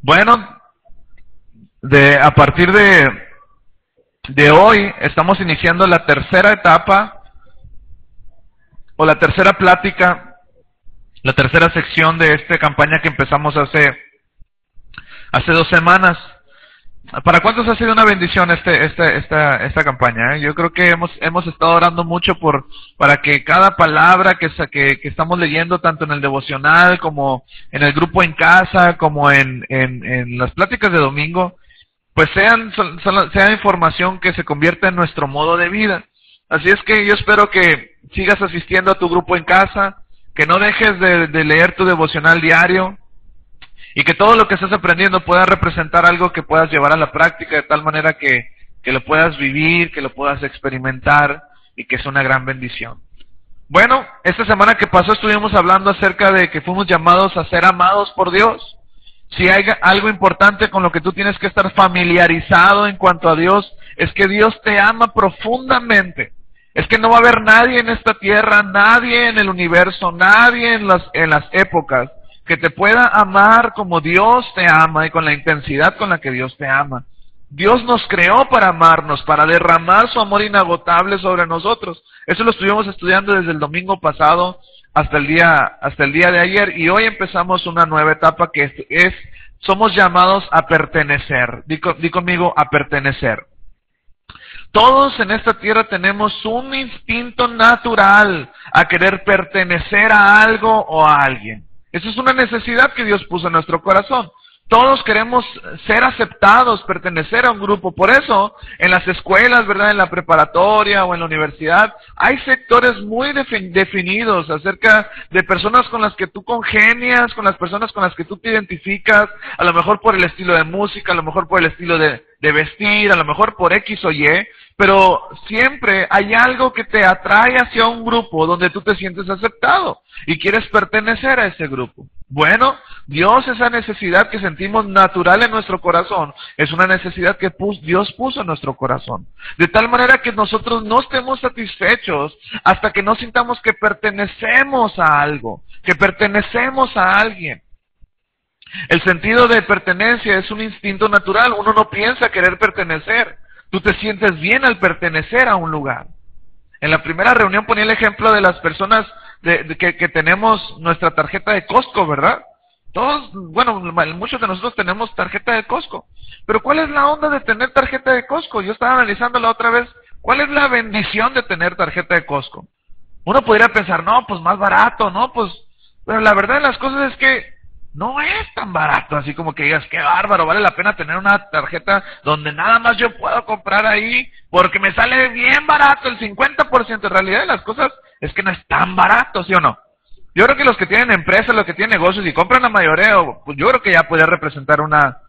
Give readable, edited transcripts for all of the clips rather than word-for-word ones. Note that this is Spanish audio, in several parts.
Bueno, a partir de hoy estamos iniciando la tercera etapa o la tercera plática, la tercera sección de esta campaña que empezamos hace 2 semanas. ¿Para cuántos ha sido una bendición esta campaña? Yo creo que hemos estado orando mucho para que cada palabra que estamos leyendo, tanto en el devocional como en el grupo en casa, como en las pláticas de domingo, pues sea información que se convierta en nuestro modo de vida. Así es que yo espero que sigas asistiendo a tu grupo en casa, que no dejes de leer tu devocional diario, y que todo lo que estás aprendiendo pueda representar algo que puedas llevar a la práctica de tal manera que lo puedas vivir, que lo puedas experimentar y que es una gran bendición. Bueno, esta semana que pasó estuvimos hablando acerca de que fuimos llamados a ser amados por Dios. Si hay algo importante con lo que tú tienes que estar familiarizado en cuanto a Dios, es que Dios te ama profundamente. Es que no va a haber nadie en esta tierra, nadie en el universo, nadie en las épocas que te pueda amar como Dios te ama y con la intensidad con la que Dios te ama. Dios nos creó para amarnos, para derramar su amor inagotable sobre nosotros. Eso lo estuvimos estudiando desde el domingo pasado hasta el día de ayer, y hoy empezamos una nueva etapa que somos llamados a pertenecer. Di conmigo, a pertenecer. Todos en esta tierra tenemos un instinto natural a querer pertenecer a algo o a alguien. Eso es una necesidad que Dios puso en nuestro corazón. Todos queremos ser aceptados, pertenecer a un grupo. Por eso, en las escuelas, ¿verdad?, en la preparatoria o en la universidad, hay sectores muy definidos acerca de personas con las que tú congenias, con las personas con las que tú te identificas, a lo mejor por el estilo de música, a lo mejor por el estilo de vestir, a lo mejor por X o Y, pero siempre hay algo que te atrae hacia un grupo donde tú te sientes aceptado y quieres pertenecer a ese grupo. Bueno, Dios, esa necesidad que sentimos natural en nuestro corazón, es una necesidad que Dios puso en nuestro corazón. De tal manera que nosotros no estemos satisfechos hasta que no sintamos que pertenecemos a algo, que pertenecemos a alguien. El sentido de pertenencia es un instinto natural. Uno no piensa querer pertenecer. Tú te sientes bien al pertenecer a un lugar. En la primera reunión ponía el ejemplo de las personas que tenemos nuestra tarjeta de Costco, ¿verdad? Todos, bueno, muchos de nosotros tenemos tarjeta de Costco. Pero ¿cuál es la onda de tener tarjeta de Costco? Yo estaba analizando la otra vez. ¿Cuál es la bendición de tener tarjeta de Costco? Uno podría pensar, no, pues más barato, ¿no? Pero la verdad de las cosas es que no es tan barato, así como que digas, qué bárbaro, vale la pena tener una tarjeta donde nada más yo puedo comprar ahí, porque me sale bien barato, el 50%. En realidad de las cosas es que no es tan barato, ¿sí o no? Yo creo que los que tienen empresas, los que tienen negocios y compran la mayoría, pues yo creo que ya puede representar una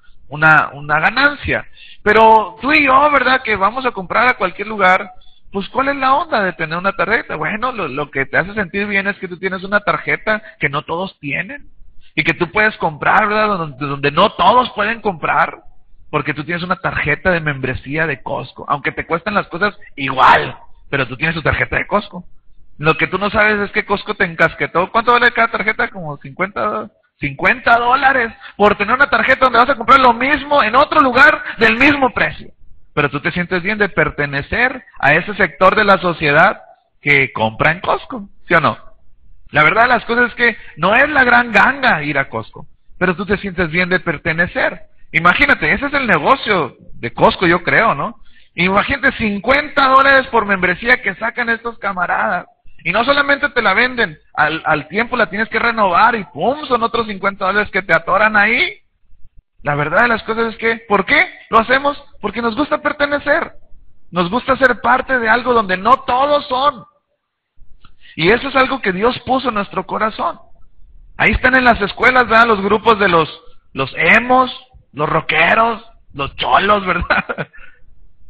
ganancia. Pero tú y yo, ¿verdad?, que vamos a comprar a cualquier lugar, pues ¿cuál es la onda de tener una tarjeta? Bueno, lo que te hace sentir bien es que tú tienes una tarjeta que no todos tienen. Y que tú puedes comprar, ¿verdad?, donde no todos pueden comprar, porque tú tienes una tarjeta de membresía de Costco, aunque te cuestan las cosas igual, pero tú tienes tu tarjeta de Costco. Lo que tú no sabes es que Costco te encasquetó. ¿Cuánto vale cada tarjeta? Como $50 por tener una tarjeta donde vas a comprar lo mismo en otro lugar del mismo precio. Pero tú te sientes bien de pertenecer a ese sector de la sociedad que compra en Costco, ¿sí o no? La verdad de las cosas es que no es la gran ganga ir a Costco, pero tú te sientes bien de pertenecer. Imagínate, ese es el negocio de Costco, yo creo, ¿no? Imagínate $50 por membresía que sacan estos camaradas. Y no solamente te la venden, al tiempo la tienes que renovar y ¡pum!, son otros $50 que te atoran ahí. La verdad de las cosas es que, ¿por qué lo hacemos? Porque nos gusta pertenecer. Nos gusta ser parte de algo donde no todos son. Y eso es algo que Dios puso en nuestro corazón. Ahí están en las escuelas, ¿verdad?, los grupos de los emos, los rockeros, los cholos, ¿verdad?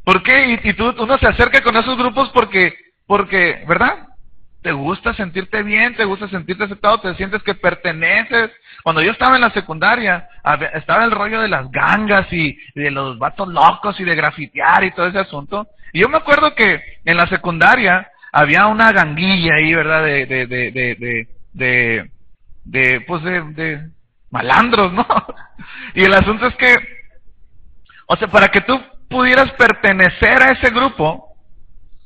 ¿Por qué? Y uno se acerca con esos grupos porque, ¿verdad?, te gusta sentirte bien, te gusta sentirte aceptado, te sientes que perteneces. Cuando yo estaba en la secundaria, estaba el rollo de las gangas y de los vatos locos y de grafitear y todo ese asunto. Y yo me acuerdo que en la secundaria había una ganguilla ahí, ¿verdad?, malandros, ¿no? Y el asunto es que, o sea, para que tú pudieras pertenecer a ese grupo,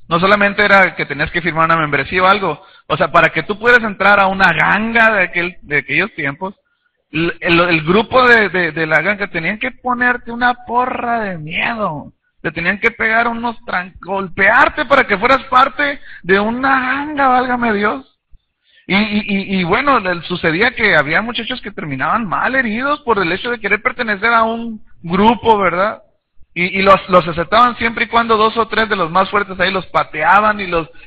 no solamente era que tenías que firmar una membresía o algo, o sea, para que tú pudieras entrar a una ganga de aquellos tiempos, el grupo de la ganga tenían que ponerte una porra de miedo, te tenían que pegar golpearte para que fueras parte de una ganga, válgame Dios. Y bueno, sucedía que había muchachos que terminaban mal heridos por el hecho de querer pertenecer a un grupo, ¿verdad? Y los aceptaban siempre y cuando 2 o 3 de los más fuertes ahí los pateaban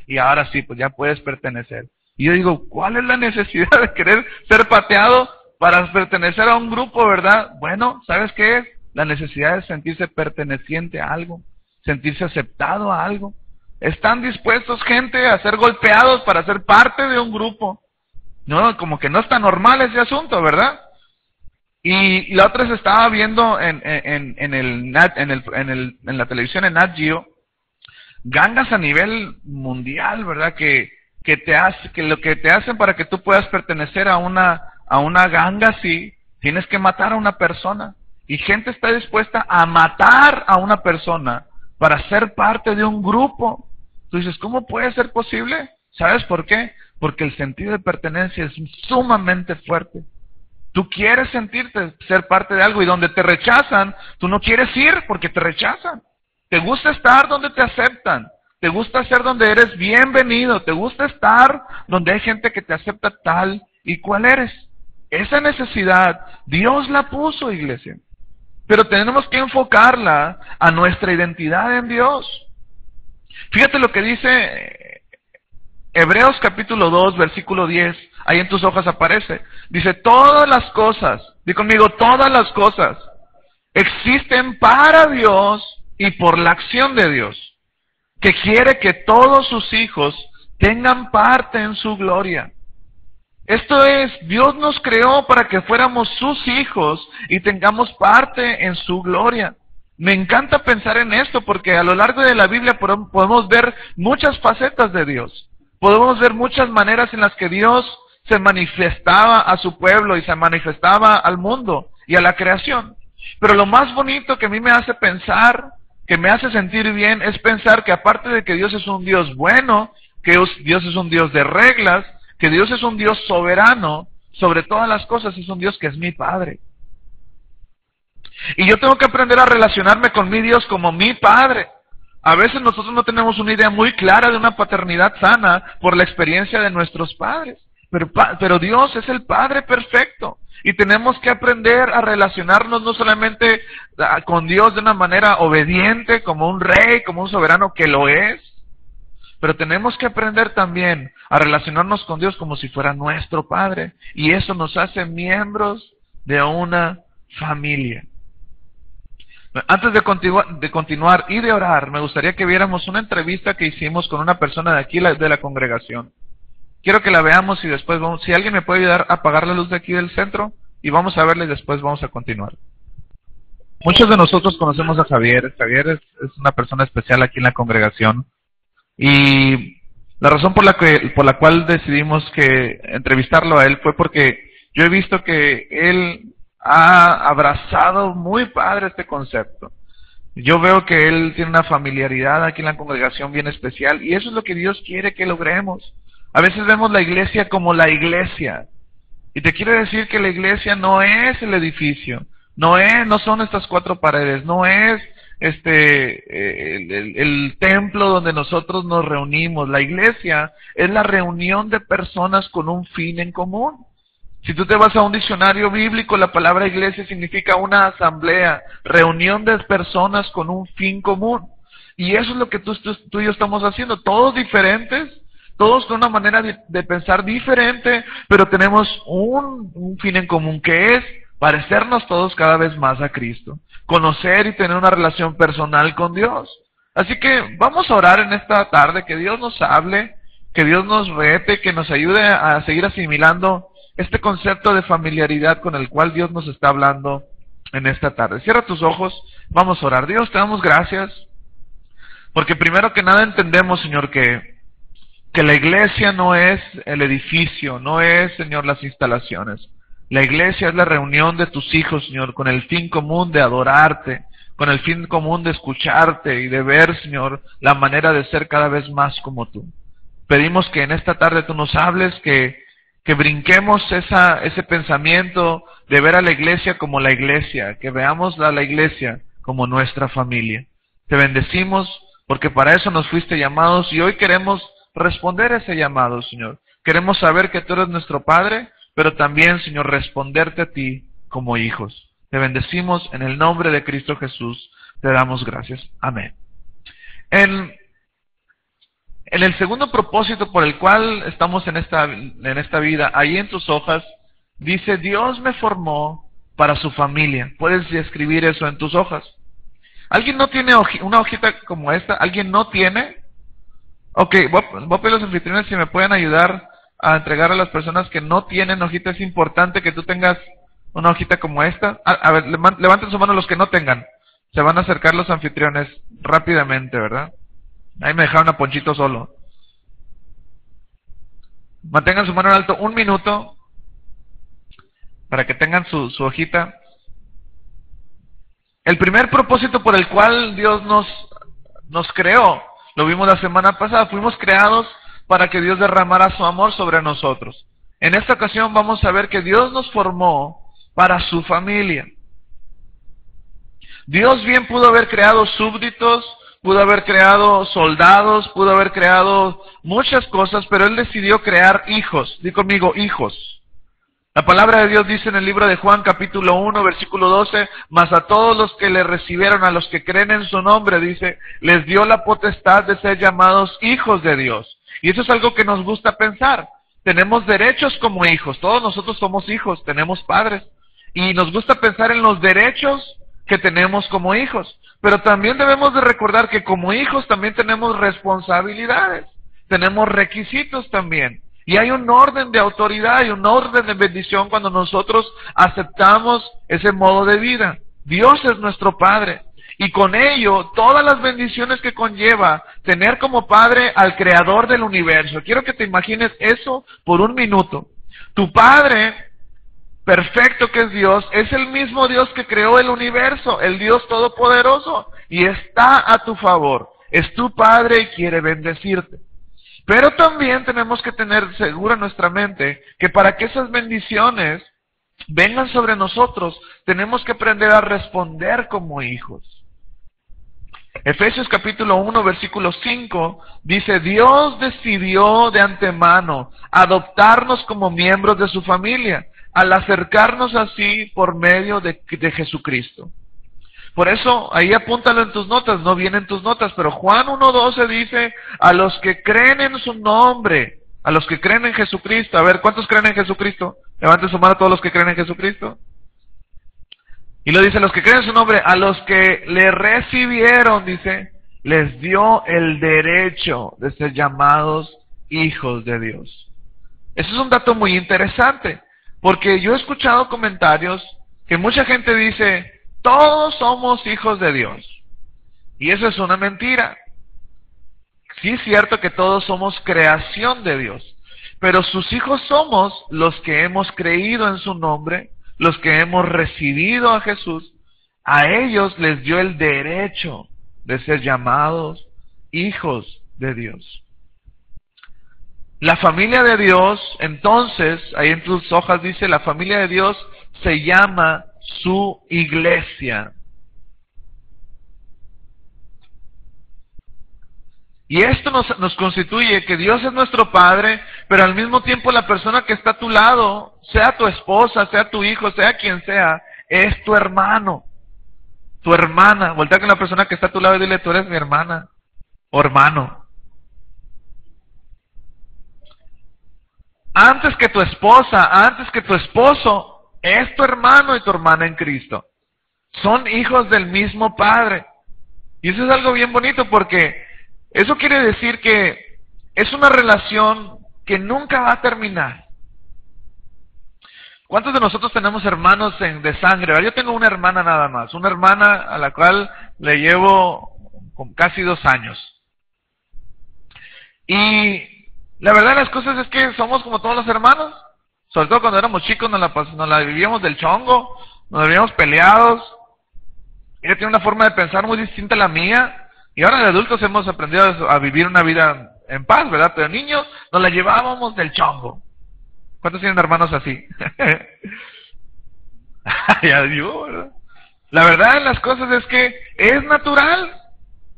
y ahora sí, pues ya puedes pertenecer. Y yo digo, ¿cuál es la necesidad de querer ser pateado para pertenecer a un grupo, verdad? Bueno, ¿sabes qué es? La necesidad de sentirse perteneciente a algo, sentirse aceptado a algo. Están dispuestos, gente, a ser golpeados para ser parte de un grupo. No, como que no está normal ese asunto, ¿verdad? Y la otra se estaba viendo en la televisión en Nat Geo, gangas a nivel mundial, ¿verdad? Que lo que te hacen para que tú puedas pertenecer a una ganga así, tienes que matar a una persona. Y gente está dispuesta a matar a una persona para ser parte de un grupo. Tú dices, ¿cómo puede ser posible? ¿Sabes por qué? Porque el sentido de pertenencia es sumamente fuerte. Tú quieres sentirte ser parte de algo y donde te rechazan, tú no quieres ir porque te rechazan. Te gusta estar donde te aceptan. Te gusta ser donde eres bienvenido. Te gusta estar donde hay gente que te acepta tal y cual eres. Esa necesidad Dios la puso, iglesia. Pero tenemos que enfocarla a nuestra identidad en Dios. Fíjate lo que dice Hebreos capítulo 2, versículo 10. Ahí en tus hojas aparece. Dice, todas las cosas, di conmigo, todas las cosas existen para Dios y por la acción de Dios, que quiere que todos sus hijos tengan parte en su gloria. Esto es, Dios nos creó para que fuéramos sus hijos y tengamos parte en su gloria. Me encanta pensar en esto porque a lo largo de la Biblia podemos ver muchas facetas de Dios. Podemos ver muchas maneras en las que Dios se manifestaba a su pueblo y se manifestaba al mundo y a la creación. Pero lo más bonito que a mí me hace pensar, que me hace sentir bien, es pensar que aparte de que Dios es un Dios bueno, que Dios es un Dios de reglas, que Dios es un Dios soberano, sobre todas las cosas es un Dios que es mi Padre. Y yo tengo que aprender a relacionarme con mi Dios como mi Padre. A veces nosotros no tenemos una idea muy clara de una paternidad sana por la experiencia de nuestros padres. Pero Dios es el Padre perfecto. Y tenemos que aprender a relacionarnos no solamente con Dios de una manera obediente, como un rey, como un soberano que lo es, pero tenemos que aprender también a relacionarnos con Dios como si fuera nuestro Padre. Y eso nos hace miembros de una familia. Antes de continuar y de orar, me gustaría que viéramos una entrevista que hicimos con una persona de aquí de la congregación. Quiero que la veamos y después vamos, si alguien me puede ayudar a apagar la luz de aquí del centro, y vamos a verla y después vamos a continuar. Muchos de nosotros conocemos a Javier. Javier es una persona especial aquí en la congregación. Y la razón por la cual decidimos que entrevistarlo a él fue porque yo he visto que él ha abrazado muy padre este concepto. Yo veo que él tiene una familiaridad aquí en la congregación bien especial y eso es lo que Dios quiere que logremos. A veces vemos la iglesia como la iglesia y te quiero decir que la iglesia no es el edificio, no son estas 4 paredes, no es el templo donde nosotros nos reunimos. La iglesia es la reunión de personas con un fin en común. Si tú te vas a un diccionario bíblico, la palabra iglesia significa una asamblea, reunión de personas con un fin común. Y eso es lo que tú y yo estamos haciendo, todos diferentes, todos con una manera de pensar diferente, pero tenemos un fin en común que es parecernos todos cada vez más a Cristo, conocer y tener una relación personal con Dios. Así que vamos a orar en esta tarde, que Dios nos hable, que Dios nos rete, que nos ayude a seguir asimilando este concepto de familiaridad con el cual Dios nos está hablando en esta tarde. Cierra tus ojos, vamos a orar. Dios, te damos gracias, porque primero que nada entendemos, Señor, que la iglesia no es el edificio, no es, Señor, las instalaciones. La iglesia es la reunión de tus hijos, Señor, con el fin común de adorarte, con el fin común de escucharte y de ver, Señor, la manera de ser cada vez más como tú. Pedimos que en esta tarde tú nos hables, que brinquemos ese pensamiento de ver a la iglesia como la iglesia, que veamos a la iglesia como nuestra familia. Te bendecimos porque para eso nos fuiste llamados y hoy queremos responder a ese llamado, Señor. Queremos saber que tú eres nuestro Padre, pero también, Señor, responderte a ti como hijos. Te bendecimos en el nombre de Cristo Jesús. Te damos gracias. Amén. En el segundo propósito por el cual estamos en esta vida, ahí en tus hojas, dice, Dios me formó para su familia. Puedes escribir eso en tus hojas. ¿Alguien no tiene una hojita como esta? ¿Alguien no tiene? Ok, voy a pedir a los anfitriones si me pueden ayudar a entregar a las personas que no tienen hojita. Es importante que tú tengas una hojita como esta. A ver, levanten su mano los que no tengan. Se van a acercar los anfitriones rápidamente, ¿verdad? Ahí me dejaron a Ponchito solo. Mantengan su mano en alto 1 minuto para que tengan su hojita. El primer propósito por el cual Dios nos creó, lo vimos la semana pasada, fuimos creados para que Dios derramara su amor sobre nosotros. En esta ocasión vamos a ver que Dios nos formó para su familia. Dios bien pudo haber creado súbditos, pudo haber creado soldados, pudo haber creado muchas cosas, pero Él decidió crear hijos. Di conmigo, hijos. La palabra de Dios dice en el libro de Juan, capítulo 1, versículo 12, mas a todos los que le recibieron, a los que creen en su nombre, dice, les dio la potestad de ser llamados hijos de Dios. Y eso es algo que nos gusta pensar. Tenemos derechos como hijos, todos nosotros somos hijos, tenemos padres. Y nos gusta pensar en los derechos que tenemos como hijos. Pero también debemos de recordar que como hijos también tenemos responsabilidades, tenemos requisitos también. Y hay un orden de autoridad y un orden de bendición cuando nosotros aceptamos ese modo de vida. Dios es nuestro Padre. Y con ello, todas las bendiciones que conlleva tener como Padre al Creador del universo. Quiero que te imagines eso por 1 minuto. Tu Padre perfecto que es Dios, es el mismo Dios que creó el universo, el Dios todopoderoso. Y está a tu favor. Es tu Padre y quiere bendecirte. Pero también tenemos que tener segura en nuestra mente que para que esas bendiciones vengan sobre nosotros, tenemos que aprender a responder como hijos. Efesios capítulo 1, versículo 5, dice, Dios decidió de antemano adoptarnos como miembros de su familia, al acercarnos así por medio de Jesucristo. Por eso, ahí apúntalo en tus notas, no viene en tus notas, pero Juan 1:12 dice, a los que creen en su nombre, a los que creen en Jesucristo. A ver, ¿cuántos creen en Jesucristo? Levanten su mano a todos los que creen en Jesucristo. Y lo dice, a los que creen en su nombre, a los que le recibieron, dice, les dio el derecho de ser llamados hijos de Dios. Eso es un dato muy interesante, porque yo he escuchado comentarios que mucha gente dice, todos somos hijos de Dios. Y eso es una mentira. Sí es cierto que todos somos creación de Dios, pero sus hijos somos los que hemos creído en su nombre, los que hemos recibido a Jesús. A ellos les dio el derecho de ser llamados hijos de Dios. La familia de Dios, entonces, ahí en tus hojas dice, la familia de Dios se llama su iglesia. Y esto nos constituye que Dios es nuestro Padre, pero al mismo tiempo la persona que está a tu lado, sea tu esposa, sea tu hijo, sea quien sea, es tu hermano, tu hermana. Voltea con la persona que está a tu lado y dile, tú eres mi hermana o hermano. Antes que tu esposa, antes que tu esposo, es tu hermano y tu hermana en Cristo. Son hijos del mismo Padre. Y eso es algo bien bonito porque eso quiere decir que es una relación que nunca va a terminar. ¿Cuántos de nosotros tenemos hermanos de sangre? Yo tengo una hermana nada más, una hermana a la cual le llevo casi 2 años. Y la verdad de las cosas es que somos como todos los hermanos. Sobre todo cuando éramos chicos nos la vivíamos del chongo, nos la vivíamos peleados. Ella tiene una forma de pensar muy distinta a la mía. Y ahora de adultos hemos aprendido a vivir una vida en paz, ¿verdad? Pero niños nos la llevábamos del chongo. ¿Cuántos tienen hermanos así? Ya digo, ¿verdad? La verdad de las cosas es que es natural.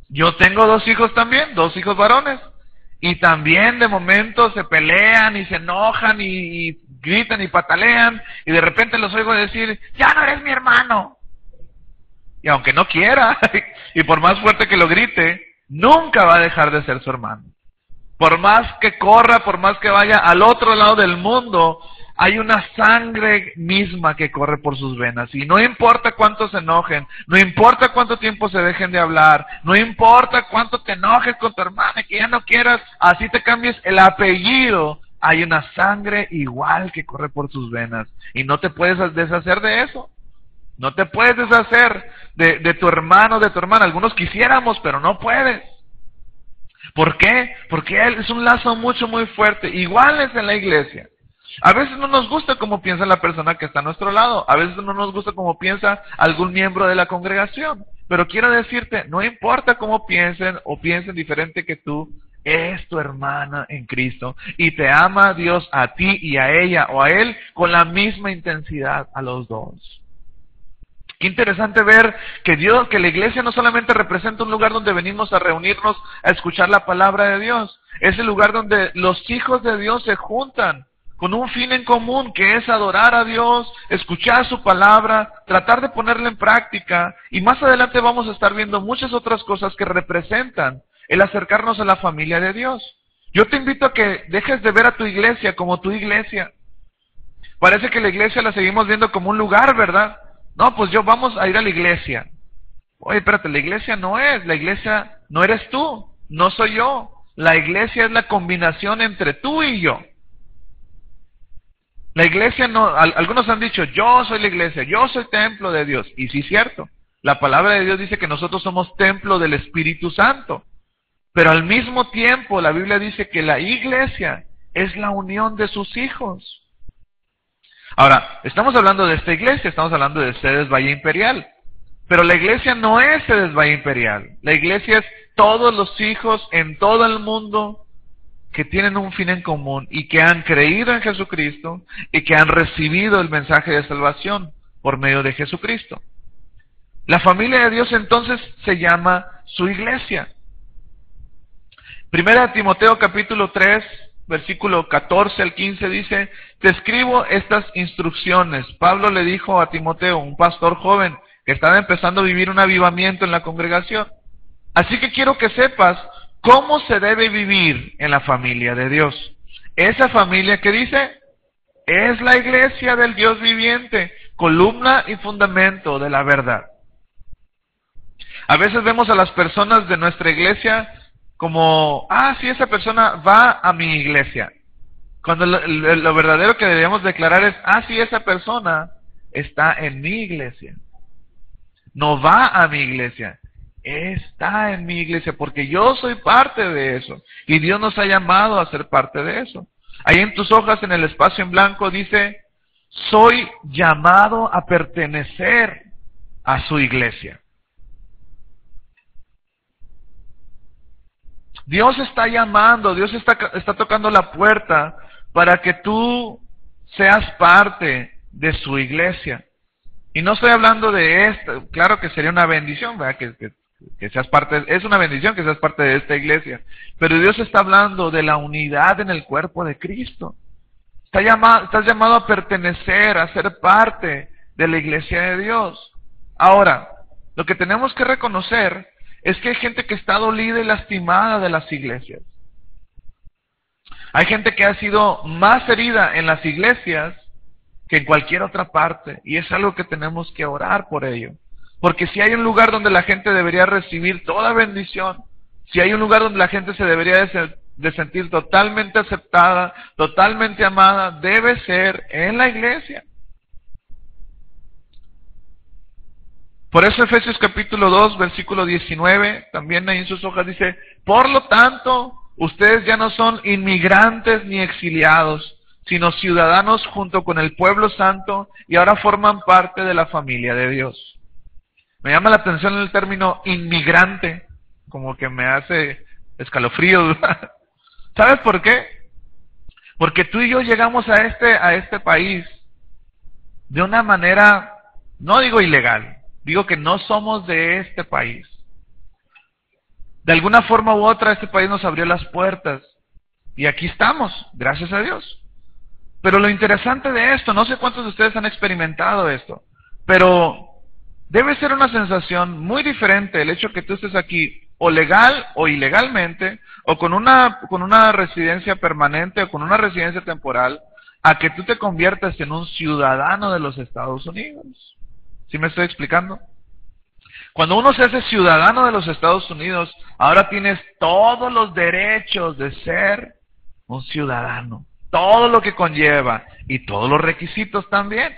Yo tengo 2 hijos también, 2 hijos varones. Y también de momento se pelean y se enojan y gritan y patalean. Y de repente los oigo decir, ya no eres mi hermano. Y aunque no quiera, y por más fuerte que lo grite, nunca va a dejar de ser su hermano. Por más que corra, por más que vaya al otro lado del mundo, hay una sangre misma que corre por sus venas. Y no importa cuánto se enojen, no importa cuánto tiempo se dejen de hablar, no importa cuánto te enojes con tu hermana y que ya no quieras, así te cambies el apellido, hay una sangre igual que corre por sus venas. Y no te puedes deshacer de eso. No te puedes deshacer de tu hermano, de tu hermana. Algunos quisiéramos, pero no puedes. ¿Por qué? Porque es un lazo muy fuerte. Igual es en la iglesia. A veces no nos gusta cómo piensa la persona que está a nuestro lado. A veces no nos gusta cómo piensa algún miembro de la congregación. Pero quiero decirte, no importa cómo piensen o piensen diferente que tú, es tu hermana en Cristo. Y te ama Dios a ti y a ella o a él con la misma intensidad a los dos. Qué interesante ver que la iglesia no solamente representa un lugar donde venimos a reunirnos a escuchar la palabra de Dios. Es el lugar donde los hijos de Dios se juntan con un fin en común, que es adorar a Dios, escuchar su palabra, tratar de ponerla en práctica. Y más adelante vamos a estar viendo muchas otras cosas que representan el acercarnos a la familia de Dios. Yo te invito a que dejes de ver a tu iglesia como tu iglesia. Parece que la iglesia la seguimos viendo como un lugar, ¿verdad? No, pues vamos a ir a la iglesia. Oye, espérate, la iglesia no eres tú, no soy yo. La iglesia es la combinación entre tú y yo. La iglesia no, algunos han dicho, yo soy la iglesia, yo soy templo de Dios. Y sí es cierto, la palabra de Dios dice que nosotros somos templo del Espíritu Santo. Pero al mismo tiempo la Biblia dice que la iglesia es la unión de sus hijos. Ahora, estamos hablando de esta iglesia, estamos hablando de Cedes Valle Imperial. Pero la iglesia no es Cedes Valle Imperial. La iglesia es todos los hijos en todo el mundo que tienen un fin en común y que han creído en Jesucristo y que han recibido el mensaje de salvación por medio de Jesucristo. La familia de Dios entonces se llama su iglesia. Primera de Timoteo capítulo 3, versículo 14 al 15 dice, te escribo estas instrucciones. Pablo le dijo a Timoteo, un pastor joven que estaba empezando a vivir un avivamiento en la congregación. Así que quiero que sepas cómo se debe vivir en la familia de Dios. Esa familia que dice, es la iglesia del Dios viviente, columna y fundamento de la verdad. A veces vemos a las personas de nuestra iglesia como, sí, esa persona va a mi iglesia. Cuando lo verdadero que debemos declarar es, sí, esa persona está en mi iglesia. No va a mi iglesia, está en mi iglesia, porque yo soy parte de eso. Y Dios nos ha llamado a ser parte de eso. Ahí en tus hojas, en el espacio en blanco, dice, soy llamado a pertenecer a su iglesia. Dios está llamando, Dios está tocando la puerta para que tú seas parte de su iglesia. Y no estoy hablando de esto, claro que sería una bendición, ¿verdad? Que seas parte, es una bendición que seas parte de esta iglesia. Pero Dios está hablando de la unidad en el cuerpo de Cristo. Estás llamado a pertenecer, a ser parte de la iglesia de Dios. Ahora, lo que tenemos que reconocer es que hay gente que está dolida y lastimada de las iglesias. Hay gente que ha sido más herida en las iglesias que en cualquier otra parte. Y es algo que tenemos que orar por ello. Porque si hay un lugar donde la gente debería recibir toda bendición, si hay un lugar donde la gente se debería de sentir totalmente aceptada, totalmente amada, debe ser en la iglesia. Por eso Efesios capítulo 2, versículo 19, también ahí en sus hojas dice, por lo tanto, ustedes ya no son inmigrantes ni exiliados, sino ciudadanos junto con el pueblo santo y ahora forman parte de la familia de Dios. Me llama la atención el término inmigrante, como que me hace escalofríos. ¿Sabes por qué? Porque tú y yo llegamos a este país de una manera, no digo ilegal, digo que no somos de este país. De alguna forma u otra este país nos abrió las puertas y aquí estamos, gracias a Dios. Pero lo interesante de esto, no sé cuántos de ustedes han experimentado esto, pero debe ser una sensación muy diferente el hecho que tú estés aquí o legal o ilegalmente, o con una residencia permanente o con una residencia temporal, a que tú te conviertas en un ciudadano de los Estados Unidos. ¿Sí me estoy explicando? Cuando uno se hace ciudadano de los Estados Unidos, ahora tienes todos los derechos de ser un ciudadano. Todo lo que conlleva y todos los requisitos también.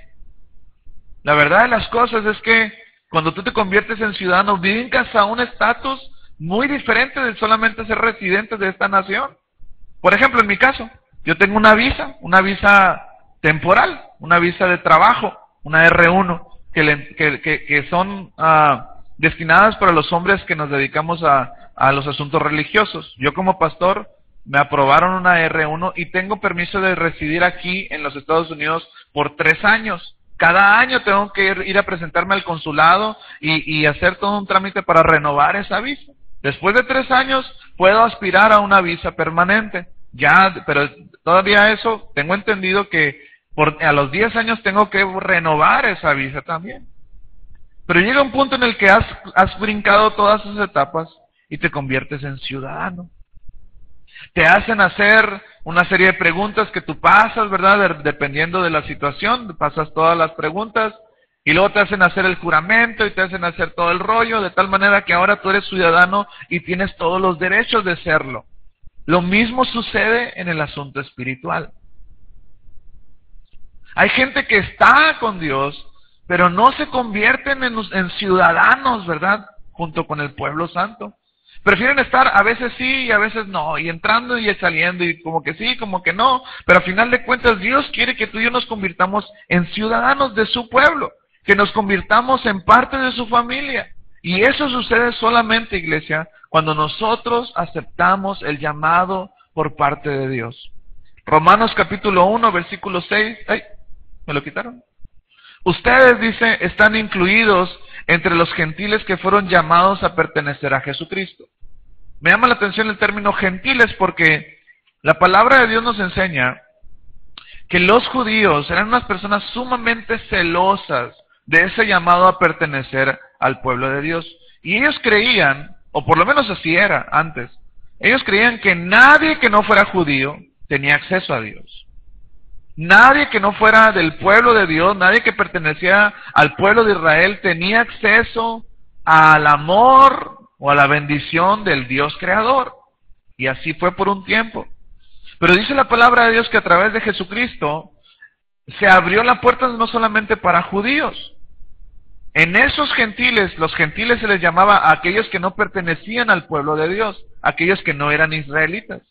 La verdad de las cosas es que cuando tú te conviertes en ciudadano, brincas a un estatus muy diferente de solamente ser residente de esta nación. Por ejemplo, en mi caso, yo tengo una visa temporal, una visa de trabajo, una R1, que son destinadas para los hombres que nos dedicamos a los asuntos religiosos. Yo como pastor me aprobaron una R1 y tengo permiso de residir aquí en los Estados Unidos por 3 años. Cada año tengo que ir a presentarme al consulado y hacer todo un trámite para renovar esa visa. Después de 3 años puedo aspirar a una visa permanente. Pero todavía eso, tengo entendido que a los 10 años tengo que renovar esa visa también. Pero llega un punto en el que has brincado todas esas etapas y te conviertes en ciudadano. Te hacen hacer una serie de preguntas que tú pasas, ¿verdad? Dependiendo de la situación, pasas todas las preguntas y luego te hacen hacer el juramento y te hacen hacer todo el rollo, de tal manera que ahora tú eres ciudadano y tienes todos los derechos de serlo. Lo mismo sucede en el asunto espiritual. Hay gente que está con Dios, pero no se convierten en ciudadanos, ¿verdad? Junto con el pueblo santo. Prefieren estar a veces sí y a veces no, y entrando y saliendo, y como que sí, como que no, pero al final de cuentas Dios quiere que tú y yo nos convirtamos en ciudadanos de su pueblo, que nos convirtamos en parte de su familia. Y eso sucede solamente, iglesia, cuando nosotros aceptamos el llamado por parte de Dios. Romanos capítulo 1, versículo 6, ¡ay! ¿Me lo quitaron? Ustedes, dice, están incluidos entre los gentiles que fueron llamados a pertenecer a Jesucristo. Me llama la atención el término gentiles porque la palabra de Dios nos enseña que los judíos eran unas personas sumamente celosas de ese llamado a pertenecer al pueblo de Dios. Y ellos creían, o por lo menos así era antes, ellos creían que nadie que no fuera judío tenía acceso a Dios. Nadie que no fuera del pueblo de Dios, nadie que pertenecía al pueblo de Israel tenía acceso al amor o a la bendición del Dios creador. Y así fue por un tiempo. Pero dice la palabra de Dios que a través de Jesucristo se abrió la puerta no solamente para judíos. En esos gentiles, los gentiles se les llamaba a aquellos que no pertenecían al pueblo de Dios, aquellos que no eran israelitas.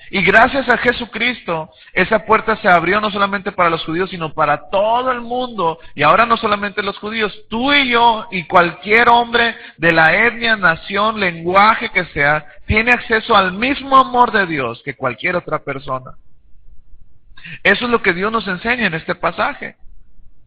Y gracias a Jesucristo, esa puerta se abrió no solamente para los judíos, sino para todo el mundo. Y ahora no solamente los judíos, tú y yo y cualquier hombre de la etnia, nación, lenguaje que sea, tiene acceso al mismo amor de Dios que cualquier otra persona. Eso es lo que Dios nos enseña en este pasaje.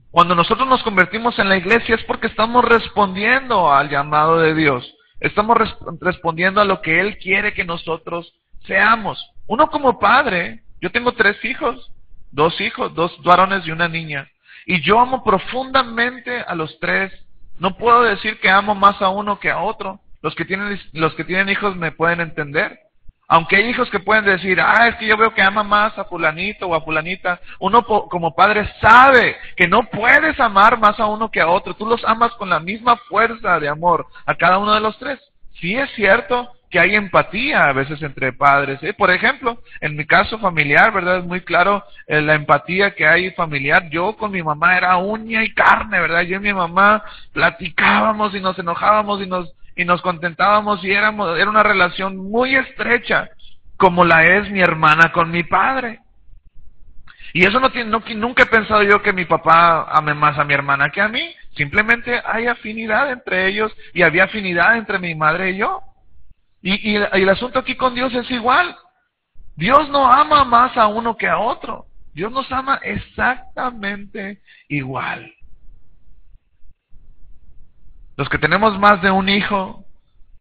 Cuando nosotros nos convertimos en la iglesia es porque estamos respondiendo al llamado de Dios. Estamos respondiendo a lo que Él quiere que nosotros seamos. Uno como padre, yo tengo 3 hijos, 2 hijos, 2 varones y una niña. Y yo amo profundamente a los 3. No puedo decir que amo más a uno que a otro. Los que tienen hijos me pueden entender. Aunque hay hijos que pueden decir, es que yo veo que ama más a fulanito o a fulanita. Uno como padre sabe que no puedes amar más a uno que a otro. Tú los amas con la misma fuerza de amor a cada uno de los 3. Sí es cierto que hay empatía a veces entre padres. Por ejemplo, en mi caso familiar, ¿verdad? Es muy claro la empatía que hay familiar. Yo con mi mamá era uña y carne, ¿verdad? Yo y mi mamá platicábamos y nos enojábamos y nos contentábamos y era una relación muy estrecha, como la es mi hermana con mi padre. Y eso nunca he pensado yo que mi papá ame más a mi hermana que a mí. Simplemente hay afinidad entre ellos y había afinidad entre mi madre y yo. Y el asunto aquí con Dios es igual. Dios no ama más a uno que a otro. Dios nos ama exactamente igual. Los que tenemos más de un hijo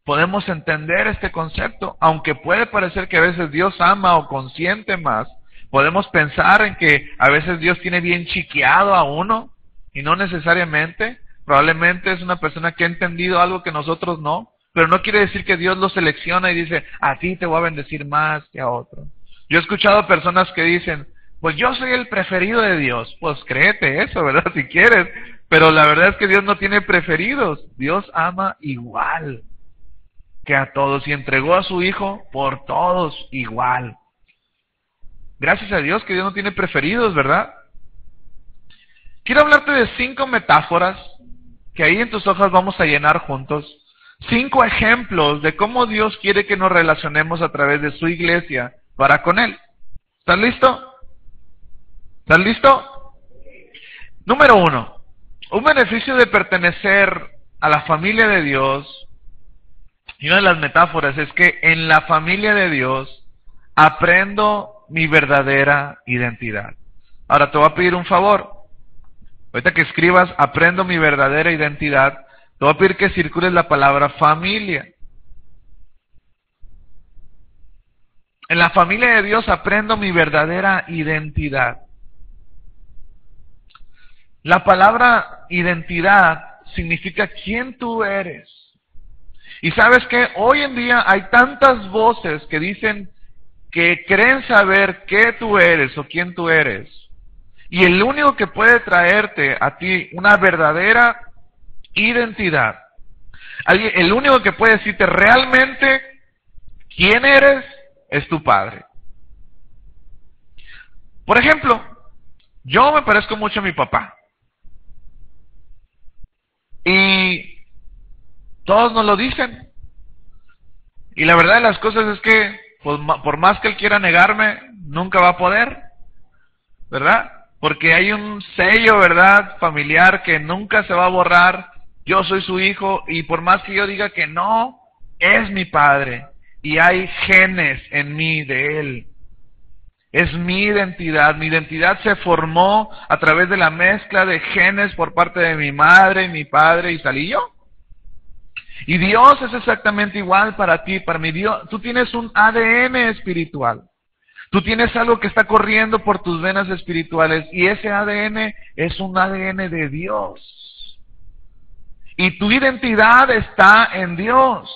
podemos entender este concepto, aunque puede parecer que a veces Dios ama o consiente más. Podemos pensar en que a veces Dios tiene bien chiqueado a uno, y no necesariamente. Probablemente es una persona que ha entendido algo que nosotros no, pero no quiere decir que Dios lo selecciona y dice, a ti te voy a bendecir más que a otro. Yo he escuchado personas que dicen, pues yo soy el preferido de Dios. Pues créete eso, ¿verdad? Si quieres. Pero la verdad es que Dios no tiene preferidos. Dios ama igual que a todos y entregó a su Hijo por todos igual. Gracias a Dios que Dios no tiene preferidos, ¿verdad? Quiero hablarte de 5 metáforas que ahí en tus hojas vamos a llenar juntos. 5 ejemplos de cómo Dios quiere que nos relacionemos a través de su iglesia para con Él. ¿Estás listo? ¿Estás listo? Número 1. Un beneficio de pertenecer a la familia de Dios, y una de las metáforas es que en la familia de Dios aprendo mi verdadera identidad. Ahora te voy a pedir un favor. Ahorita que escribas, aprendo mi verdadera identidad, te voy a pedir que circules la palabra familia. En la familia de Dios aprendo mi verdadera identidad. La palabra identidad significa quién tú eres. Y sabes que hoy en día hay tantas voces que dicen que creen saber qué tú eres o quién tú eres. Y el único que puede traerte a ti una verdadera identidad, el único que puede decirte realmente quién eres, es tu Padre. Por ejemplo, yo me parezco mucho a mi papá. Y todos nos lo dicen. Y la verdad de las cosas es que, pues, por más que él quiera negarme, nunca va a poder, ¿verdad? Porque hay un sello, ¿verdad?, familiar que nunca se va a borrar. Yo soy su hijo y por más que yo diga que no, es mi padre. Y hay genes en mí de él. Es mi identidad. Mi identidad se formó a través de la mezcla de genes por parte de mi madre y mi padre y salí yo. Y Dios es exactamente igual para ti, para mi Dios. Tú tienes un ADN espiritual. Tú tienes algo que está corriendo por tus venas espirituales y ese ADN es un ADN de Dios. Y tu identidad está en Dios.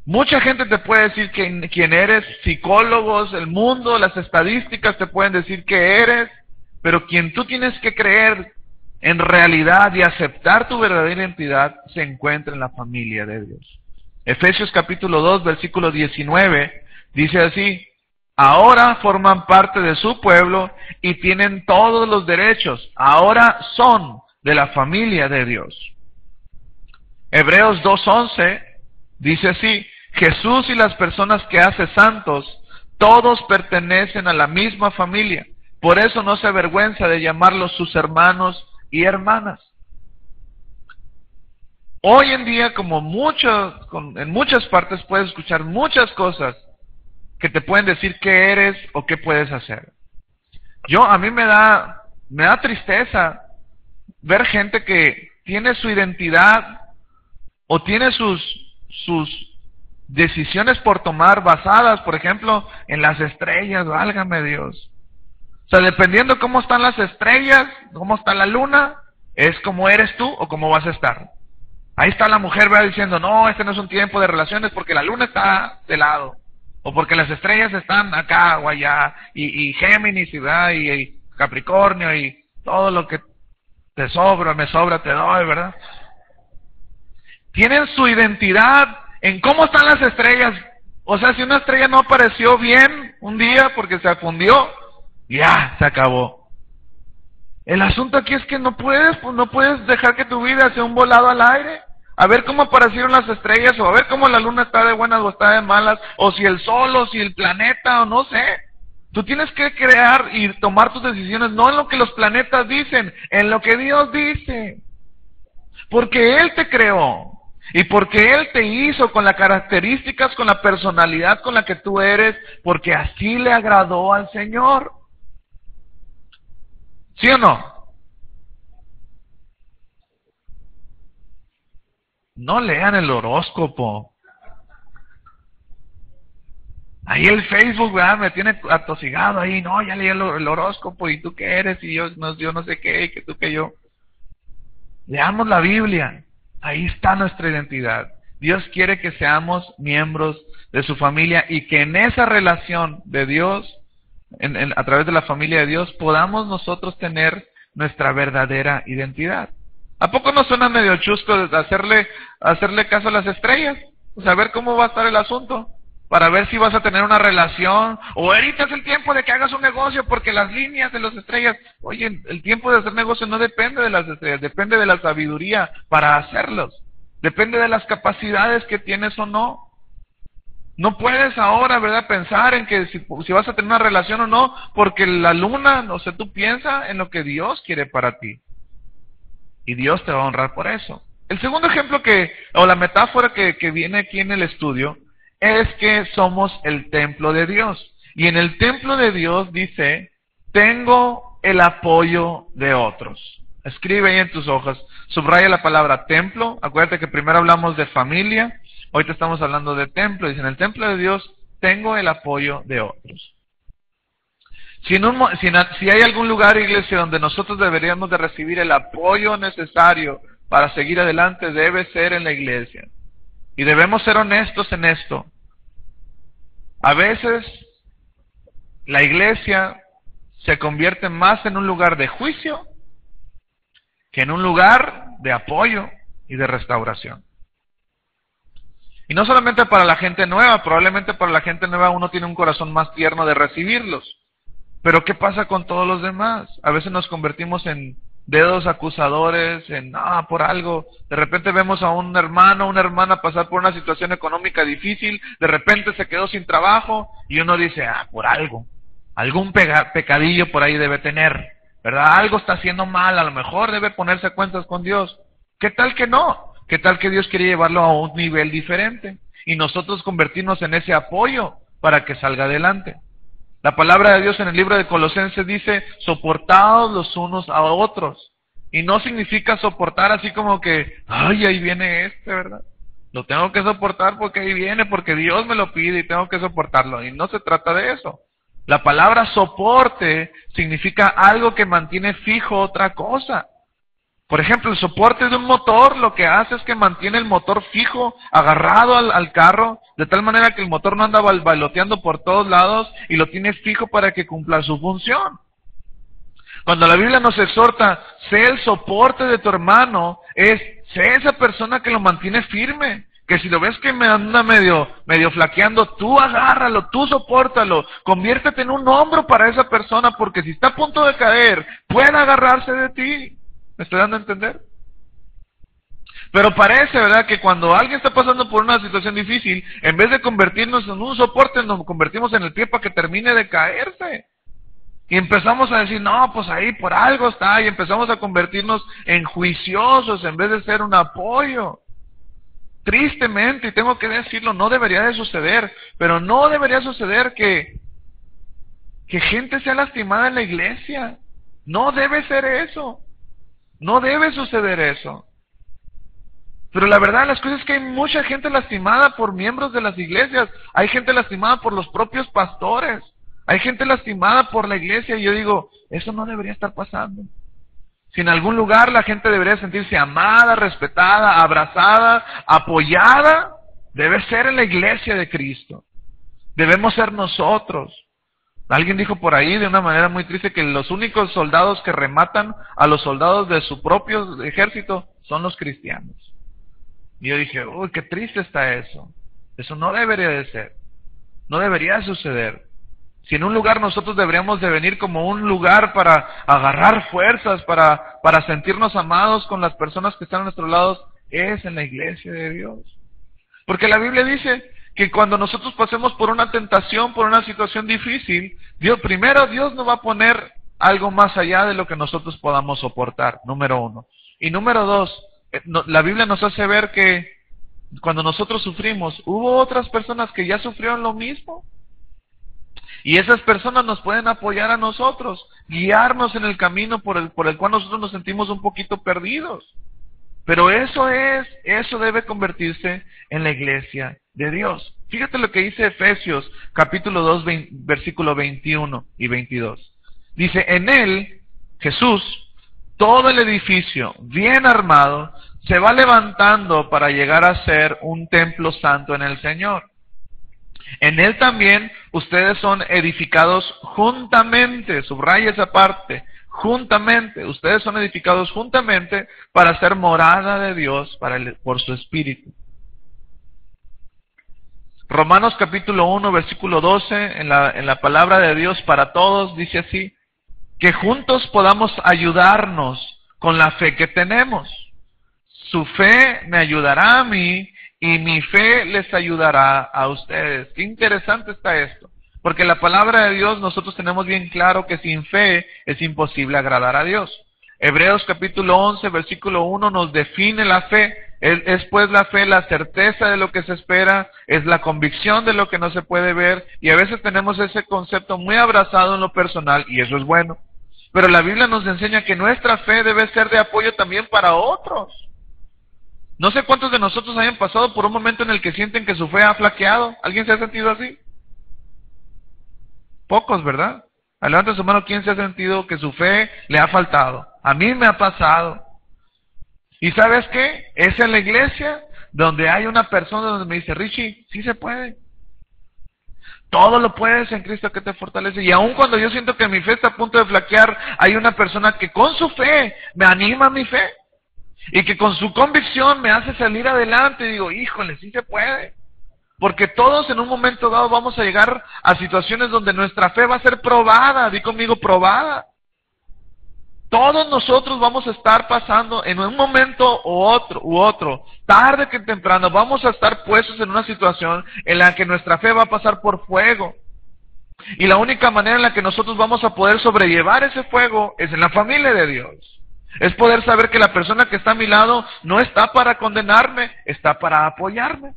Mucha gente te puede decir quién eres, psicólogos, el mundo, las estadísticas te pueden decir qué eres, pero quien tú tienes que creer en realidad y aceptar tu verdadera identidad se encuentra en la familia de Dios. Efesios capítulo 2, versículo 19, dice así: ahora forman parte de su pueblo y tienen todos los derechos, ahora son de la familia de Dios. Hebreos 2:11 dice así: Jesús y las personas que hace santos, todos pertenecen a la misma familia, por eso no se avergüenza de llamarlos sus hermanos y hermanas. Hoy en día, como en muchas partes puedes escuchar muchas cosas que te pueden decir qué eres o qué puedes hacer. A mí me da tristeza ver gente que tiene su identidad o tiene sus decisiones por tomar basadas, por ejemplo, en las estrellas. Válgame Dios. O sea, dependiendo cómo están las estrellas, cómo está la luna, es como eres tú o cómo vas a estar. Ahí está la mujer, ¿verdad?, diciendo, no, este no es un tiempo de relaciones porque la luna está de lado, o porque las estrellas están acá o allá, y Géminis, ¿verdad?, y Capricornio, y todo lo que te sobra, me sobra, te doy, ¿verdad? Tienen su identidad en cómo están las estrellas. O sea, si una estrella no apareció bien un día porque se fundió, ya, se acabó. El asunto aquí es que no puedes dejar que tu vida sea un volado al aire. A ver cómo aparecieron las estrellas, o a ver cómo la luna está de buenas o está de malas, o si el sol, o si el planeta, o no sé. Tú tienes que crear y tomar tus decisiones no en lo que los planetas dicen, en lo que Dios dice. Porque Él te creó. Y porque Él te hizo con las características, con la personalidad con la que tú eres, porque así le agradó al Señor. ¿Sí o no? No lean el horóscopo. Ahí el Facebook, ¿verdad? Me tiene atosigado ahí. No, ya leí el horóscopo. ¿Y tú qué eres? Y yo no sé qué, y que tú que yo. Leamos la Biblia. Ahí está nuestra identidad. Dios quiere que seamos miembros de su familia y que en esa relación de Dios, a través de la familia de Dios, podamos nosotros tener nuestra verdadera identidad. ¿A poco no suena medio chusco hacerle caso a las estrellas? O sea, a ver cómo va a estar el asunto, para ver si vas a tener una relación, o ahorita es el tiempo de que hagas un negocio, porque las líneas de las estrellas, oye, el tiempo de hacer negocio no depende de las estrellas, depende de la sabiduría para hacerlos, depende de las capacidades que tienes o no. No puedes ahora, ¿verdad?, pensar en que si vas a tener una relación o no, porque la luna, o sea, tú piensa en lo que Dios quiere para ti. Y Dios te va a honrar por eso. El segundo ejemplo o la metáfora que viene aquí en el estudio, es que somos el templo de Dios. Y en el templo de Dios dice, tengo el apoyo de otros. Escribe ahí en tus hojas, subraya la palabra templo. Acuérdate que primero hablamos de familia, ahorita estamos hablando de templo. Dice, en el templo de Dios tengo el apoyo de otros. Si hay algún lugar, iglesia, donde nosotros deberíamos de recibir el apoyo necesario para seguir adelante, debe ser en la iglesia. Y debemos ser honestos en esto. A veces la iglesia se convierte más en un lugar de juicio que en un lugar de apoyo y de restauración. Y no solamente para la gente nueva, probablemente para la gente nueva uno tiene un corazón más tierno de recibirlos. Pero ¿qué pasa con todos los demás? A veces nos convertimos en dedos acusadores, por algo. De repente vemos a un hermano, una hermana pasar por una situación económica difícil, de repente se quedó sin trabajo y uno dice, por algo. Algún pecadillo por ahí debe tener, ¿verdad? Algo está haciendo mal, a lo mejor debe ponerse a cuentas con Dios. ¿Qué tal que no? ¿Qué tal que Dios quiere llevarlo a un nivel diferente? Y nosotros convertirnos en ese apoyo para que salga adelante. La palabra de Dios en el libro de Colosenses dice, soportaos los unos a otros. Y no significa soportar así como que, ahí viene ¿verdad? Lo tengo que soportar porque ahí viene, porque Dios me lo pide y tengo que soportarlo. Y no se trata de eso. La palabra soporte significa algo que mantiene fijo otra cosa. Por ejemplo, el soporte de un motor lo que hace es que mantiene el motor fijo, agarrado al carro, de tal manera que el motor no anda bailoteando por todos lados y lo tiene fijo para que cumpla su función. Cuando la Biblia nos exhorta, sé el soporte de tu hermano, sé esa persona que lo mantiene firme. Que si lo ves que me anda medio flaqueando, tú agárralo, tú sopórtalo, conviértete en un hombro para esa persona, porque si está a punto de caer, puede agarrarse de ti. ¿Me estoy dando a entender? Pero parece, ¿verdad?, que cuando alguien está pasando por una situación difícil, en vez de convertirnos en un soporte, nos convertimos en el pie para que termine de caerse. Y empezamos a decir, no, pues ahí por algo está, y empezamos a convertirnos en juiciosos en vez de ser un apoyo. Tristemente, y tengo que decirlo, no debería de suceder, pero no debería suceder que gente sea lastimada en la iglesia. No debe ser eso. No debe suceder eso. Pero la verdad, las cosas es que hay mucha gente lastimada por miembros de las iglesias. Hay gente lastimada por los propios pastores. Hay gente lastimada por la iglesia. Y yo digo, eso no debería estar pasando. Si en algún lugar la gente debería sentirse amada, respetada, abrazada, apoyada, debe ser en la iglesia de Cristo. Debemos ser nosotros. Alguien dijo por ahí de una manera muy triste que los únicos soldados que rematan a los soldados de su propio ejército son los cristianos. Y yo dije, uy, qué triste está eso. Eso no debería de ser. No debería suceder. Si en un lugar nosotros deberíamos de venir como un lugar para agarrar fuerzas, para sentirnos amados con las personas que están a nuestros lados, es en la iglesia de Dios. Porque la Biblia dice que cuando nosotros pasemos por una tentación, por una situación difícil, primero Dios nos va a poner algo más allá de lo que nosotros podamos soportar, número uno. Y número dos, la Biblia nos hace ver que cuando nosotros sufrimos, hubo otras personas que ya sufrieron lo mismo. Y esas personas nos pueden apoyar a nosotros, guiarnos en el camino por el cual nosotros nos sentimos un poquito perdidos. Pero eso debe convertirse en la iglesia de Dios. Fíjate lo que dice Efesios capítulo 2, versículo 21 y 22. Dice, en él, Jesús, todo el edificio bien armado se va levantando para llegar a ser un templo santo en el Señor. En él también ustedes son edificados juntamente, subraya esa parte, juntamente, ustedes son edificados juntamente para ser morada de Dios por su Espíritu. Romanos capítulo 1, versículo 12, en la palabra de Dios para todos, dice así, que juntos podamos ayudarnos con la fe que tenemos. Su fe me ayudará a mí y mi fe les ayudará a ustedes. Qué interesante está esto. Porque la palabra de Dios nosotros tenemos bien claro que sin fe es imposible agradar a Dios. Hebreos capítulo 11, versículo 1 nos define la fe. Es pues la fe la certeza de lo que se espera, es la convicción de lo que no se puede ver, y a veces tenemos ese concepto muy abrazado en lo personal, y eso es bueno. Pero la Biblia nos enseña que nuestra fe debe ser de apoyo también para otros. No sé cuántos de nosotros hayan pasado por un momento en el que sienten que su fe ha flaqueado. ¿Alguien se ha sentido así? Pocos, ¿verdad? Levanta su mano, ¿quién se ha sentido que su fe le ha faltado? A mí me ha pasado. ¿Y sabes qué? Es en la iglesia donde hay una persona donde me dice, Richie, sí se puede. Todo lo puedes en Cristo que te fortalece. Y aun cuando yo siento que mi fe está a punto de flaquear, hay una persona que con su fe me anima a mi fe. Y que con su convicción me hace salir adelante. Y digo, híjole, sí se puede. Porque todos en un momento dado vamos a llegar a situaciones donde nuestra fe va a ser probada. Di conmigo, probada. Todos nosotros vamos a estar pasando en un momento u otro, tarde que temprano, vamos a estar puestos en una situación en la que nuestra fe va a pasar por fuego. Y la única manera en la que nosotros vamos a poder sobrellevar ese fuego es en la familia de Dios. Es poder saber que la persona que está a mi lado no está para condenarme, está para apoyarme,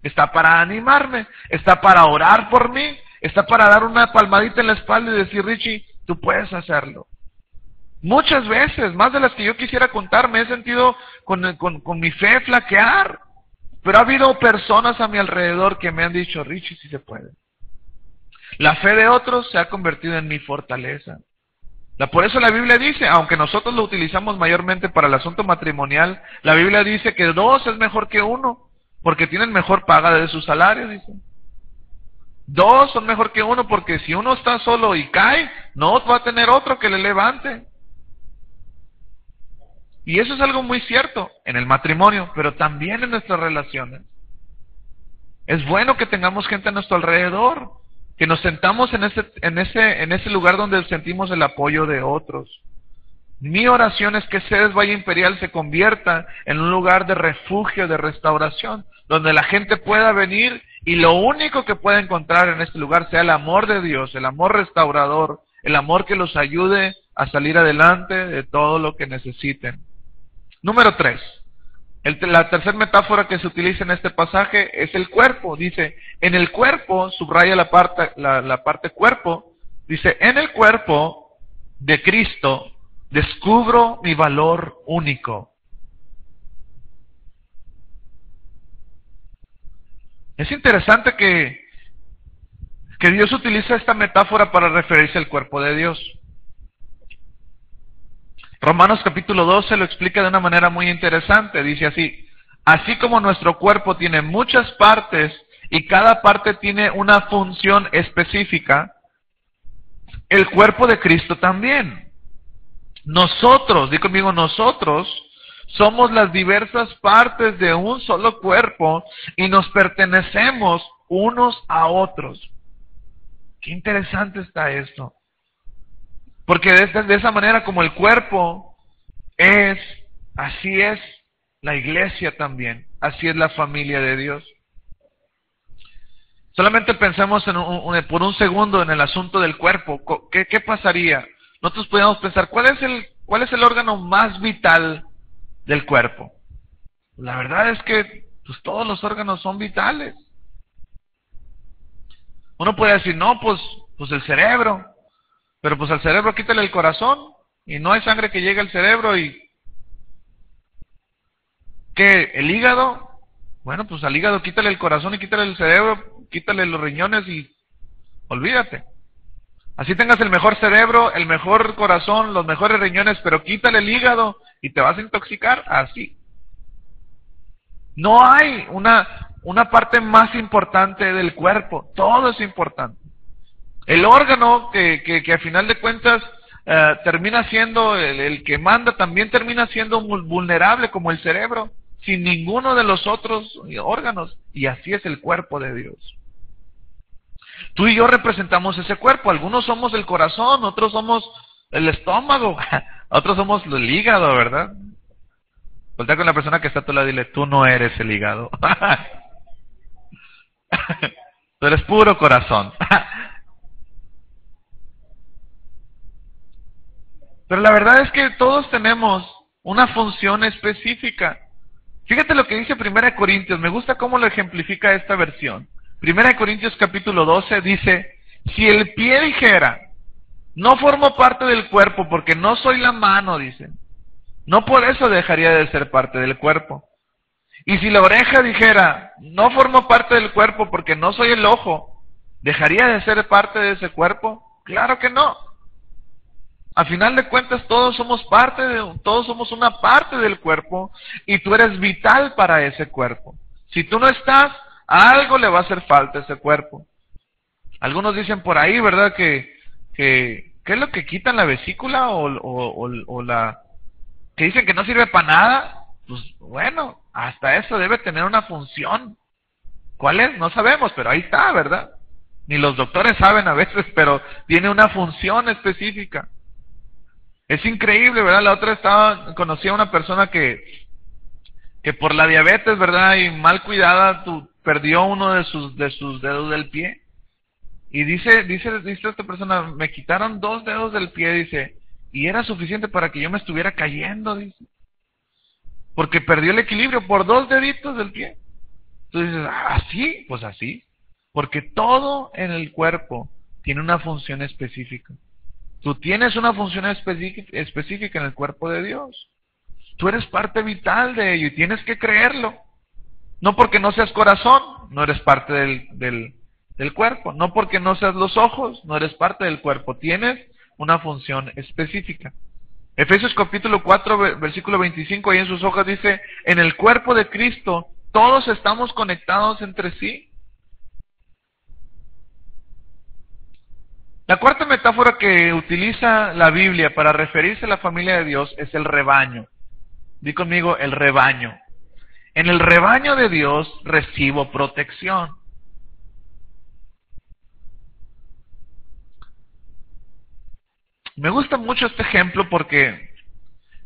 está para animarme, está para orar por mí, está para dar una palmadita en la espalda y decir, Richie, tú puedes hacerlo. Muchas veces, más de las que yo quisiera contar, me he sentido con mi fe flaquear. Pero ha habido personas a mi alrededor que me han dicho, Richie, sí se puede. La fe de otros se ha convertido en mi fortaleza. Por eso la Biblia dice, aunque nosotros lo utilizamos mayormente para el asunto matrimonial, la Biblia dice que 2 es mejor que 1, porque tienen mejor paga de su salario, dice. 2 son mejor que 1, porque si uno está solo y cae, no va a tener otro que le levante. Y eso es algo muy cierto en el matrimonio, pero también en nuestras relaciones. Es bueno que tengamos gente a nuestro alrededor, que nos sentamos en ese lugar donde sentimos el apoyo de otros. Mi oración es que Cedes Valle Imperial se convierta en un lugar de refugio, de restauración, donde la gente pueda venir y lo único que pueda encontrar en este lugar sea el amor de Dios, el amor restaurador, el amor que los ayude a salir adelante de todo lo que necesiten. Número 3. La tercera metáfora que se utiliza en este pasaje es el cuerpo. Dice, en el cuerpo, subraya la parte cuerpo, dice, en el cuerpo de Cristo descubro mi valor único. Es interesante que Dios utiliza esta metáfora para referirse al cuerpo de Dios. Romanos capítulo 12 lo explica de una manera muy interesante. Dice así, así como nuestro cuerpo tiene muchas partes y cada parte tiene una función específica, el cuerpo de Cristo también. Nosotros, di conmigo, nosotros somos las diversas partes de un solo cuerpo y nos pertenecemos unos a otros. Qué interesante está esto. Porque de esa manera como el cuerpo es, así es la iglesia también, así es la familia de Dios. Solamente pensemos por un segundo en el asunto del cuerpo. ¿Qué pasaría? Nosotros podríamos pensar, ¿cuál es el órgano más vital del cuerpo? La verdad es que pues, todos los órganos son vitales. Uno puede decir, no, pues el cerebro. Pero pues al cerebro quítale el corazón y no hay sangre que llegue al cerebro. ¿Y qué? ¿El hígado? Bueno, pues al hígado quítale el corazón y quítale el cerebro, quítale los riñones y olvídate. Así tengas el mejor cerebro, el mejor corazón, los mejores riñones, pero quítale el hígado y te vas a intoxicar así. No hay una parte más importante del cuerpo, todo es importante. El órgano que a final de cuentas termina siendo el que manda, también termina siendo vulnerable como el cerebro, sin ninguno de los otros órganos. Y así es el cuerpo de Dios. Tú y yo representamos ese cuerpo. Algunos somos el corazón, otros somos el estómago, otros somos el hígado, ¿verdad? Voltea con la persona que está a tu lado y dile, tú no eres el hígado. Tú eres puro corazón. Pero la verdad es que todos tenemos una función específica. Fíjate lo que dice 1 Corintios, me gusta cómo lo ejemplifica esta versión. 1 Corintios capítulo 12 dice, si el pie dijera, no formo parte del cuerpo porque no soy la mano, dice, no por eso dejaría de ser parte del cuerpo. Y si la oreja dijera, no formo parte del cuerpo porque no soy el ojo, ¿dejaría de ser parte de ese cuerpo? Claro que no. A final de cuentas todos somos una parte del cuerpo y tú eres vital para ese cuerpo. Si tú no estás, a algo le va a hacer falta a ese cuerpo. Algunos dicen por ahí, ¿verdad? ¿Qué es lo que quitan la vesícula o la que dicen que no sirve para nada? Pues bueno, hasta eso debe tener una función. ¿Cuál es? No sabemos, pero ahí está, ¿verdad? Ni los doctores saben a veces, pero tiene una función específica. Es increíble, ¿verdad? La otra conocí a una persona que por la diabetes, ¿verdad? Y mal cuidada, perdió uno de sus dedos del pie. Y dice esta persona, me quitaron 2 dedos del pie, dice, y era suficiente para que yo me estuviera cayendo, dice. Porque perdió el equilibrio por 2 deditos del pie. Entonces dices, ¿así? Pues así. Porque todo en el cuerpo tiene una función específica. Tú tienes una función específica en el cuerpo de Dios. Tú eres parte vital de ello y tienes que creerlo. No porque no seas corazón, no eres parte del cuerpo. No porque no seas los ojos, no eres parte del cuerpo. Tienes una función específica. Efesios capítulo 4, versículo 25, ahí en sus hojas dice, en el cuerpo de Cristo todos estamos conectados entre sí. La cuarta metáfora que utiliza la Biblia para referirse a la familia de Dios es el rebaño. Di conmigo, el rebaño. En el rebaño de Dios recibo protección. Me gusta mucho este ejemplo porque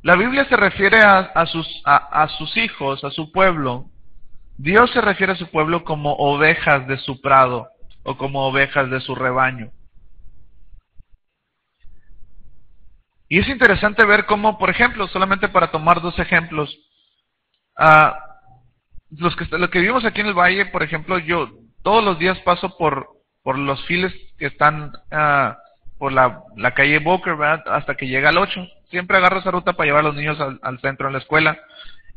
la Biblia se refiere a sus hijos, a su pueblo. Dios se refiere a su pueblo como ovejas de su prado o como ovejas de su rebaño. Y es interesante ver cómo, por ejemplo, solamente para tomar 2 ejemplos, los que vivimos aquí en el valle, por ejemplo, yo todos los días paso por los files que están por la calle Boker, ¿verdad? Hasta que llega al 8. Siempre agarro esa ruta para llevar a los niños al centro, a la escuela.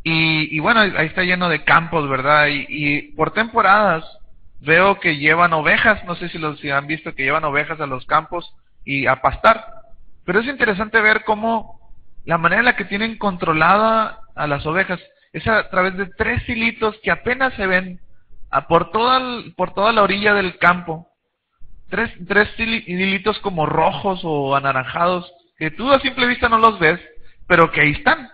Y bueno, ahí está lleno de campos, ¿verdad? Y por temporadas veo que llevan ovejas, no sé si han visto que llevan ovejas a los campos y a pastar. Pero es interesante ver cómo la manera en la que tienen controlada a las ovejas es a través de 3 hilitos que apenas se ven por toda la orilla del campo. 3 hilitos como rojos o anaranjados, que tú a simple vista no los ves, pero que ahí están.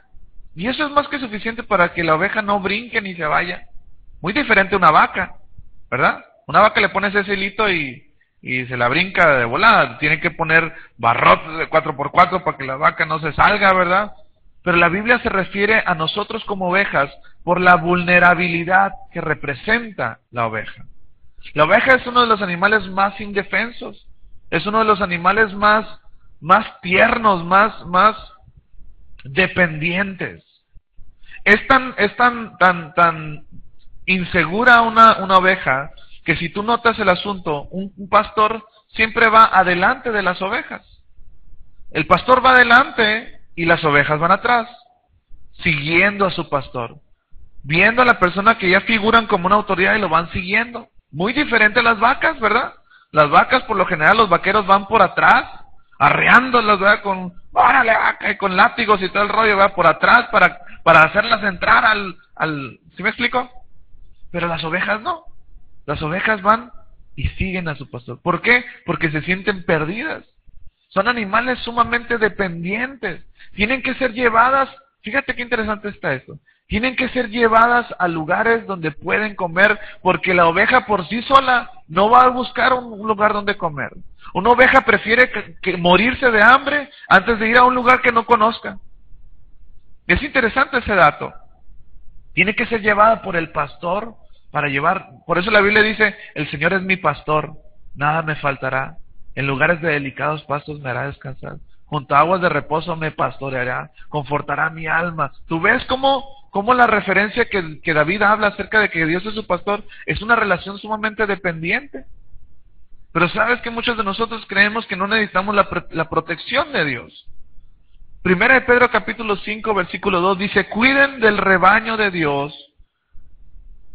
Y eso es más que suficiente para que la oveja no brinque ni se vaya. Muy diferente a una vaca, ¿verdad? Una vaca le pones ese hilito y se la brinca de volada. Tiene que poner barrotes de 4x4 para que la vaca no se salga, ¿verdad? Pero la Biblia se refiere a nosotros como ovejas por la vulnerabilidad que representa la oveja. La oveja es uno de los animales más indefensos, es uno de los animales más tiernos, más dependientes. Es tan insegura una oveja que si tú notas el asunto, un pastor siempre va adelante de las ovejas. El pastor va adelante y las ovejas van atrás, siguiendo a su pastor, viendo a la persona que ya figuran como una autoridad y lo van siguiendo. Muy diferente a las vacas, ¿verdad? Las vacas, por lo general, los vaqueros van por atrás, arreándolas, ¿verdad? ¡Órale, vaca! Con látigos y todo el rollo, ¿verdad? Por atrás para hacerlas entrar ¿sí me explico? Pero las ovejas no. Las ovejas van y siguen a su pastor. ¿Por qué? Porque se sienten perdidas. Son animales sumamente dependientes. Tienen que ser llevadas, fíjate qué interesante está esto. Tienen que ser llevadas a lugares donde pueden comer, porque la oveja por sí sola no va a buscar un lugar donde comer. Una oveja prefiere que morirse de hambre antes de ir a un lugar que no conozca. Es interesante ese dato. Tiene que ser llevada por el pastor para llevar. Por eso la Biblia dice, el Señor es mi pastor, nada me faltará. En lugares de delicados pastos me hará descansar. Junto a aguas de reposo me pastoreará, confortará mi alma. ¿Tú ves cómo la referencia que David habla acerca de que Dios es su pastor es una relación sumamente dependiente? Pero sabes que muchos de nosotros creemos que no necesitamos la protección de Dios. Primera de Pedro capítulo 5 versículo 2 dice, cuiden del rebaño de Dios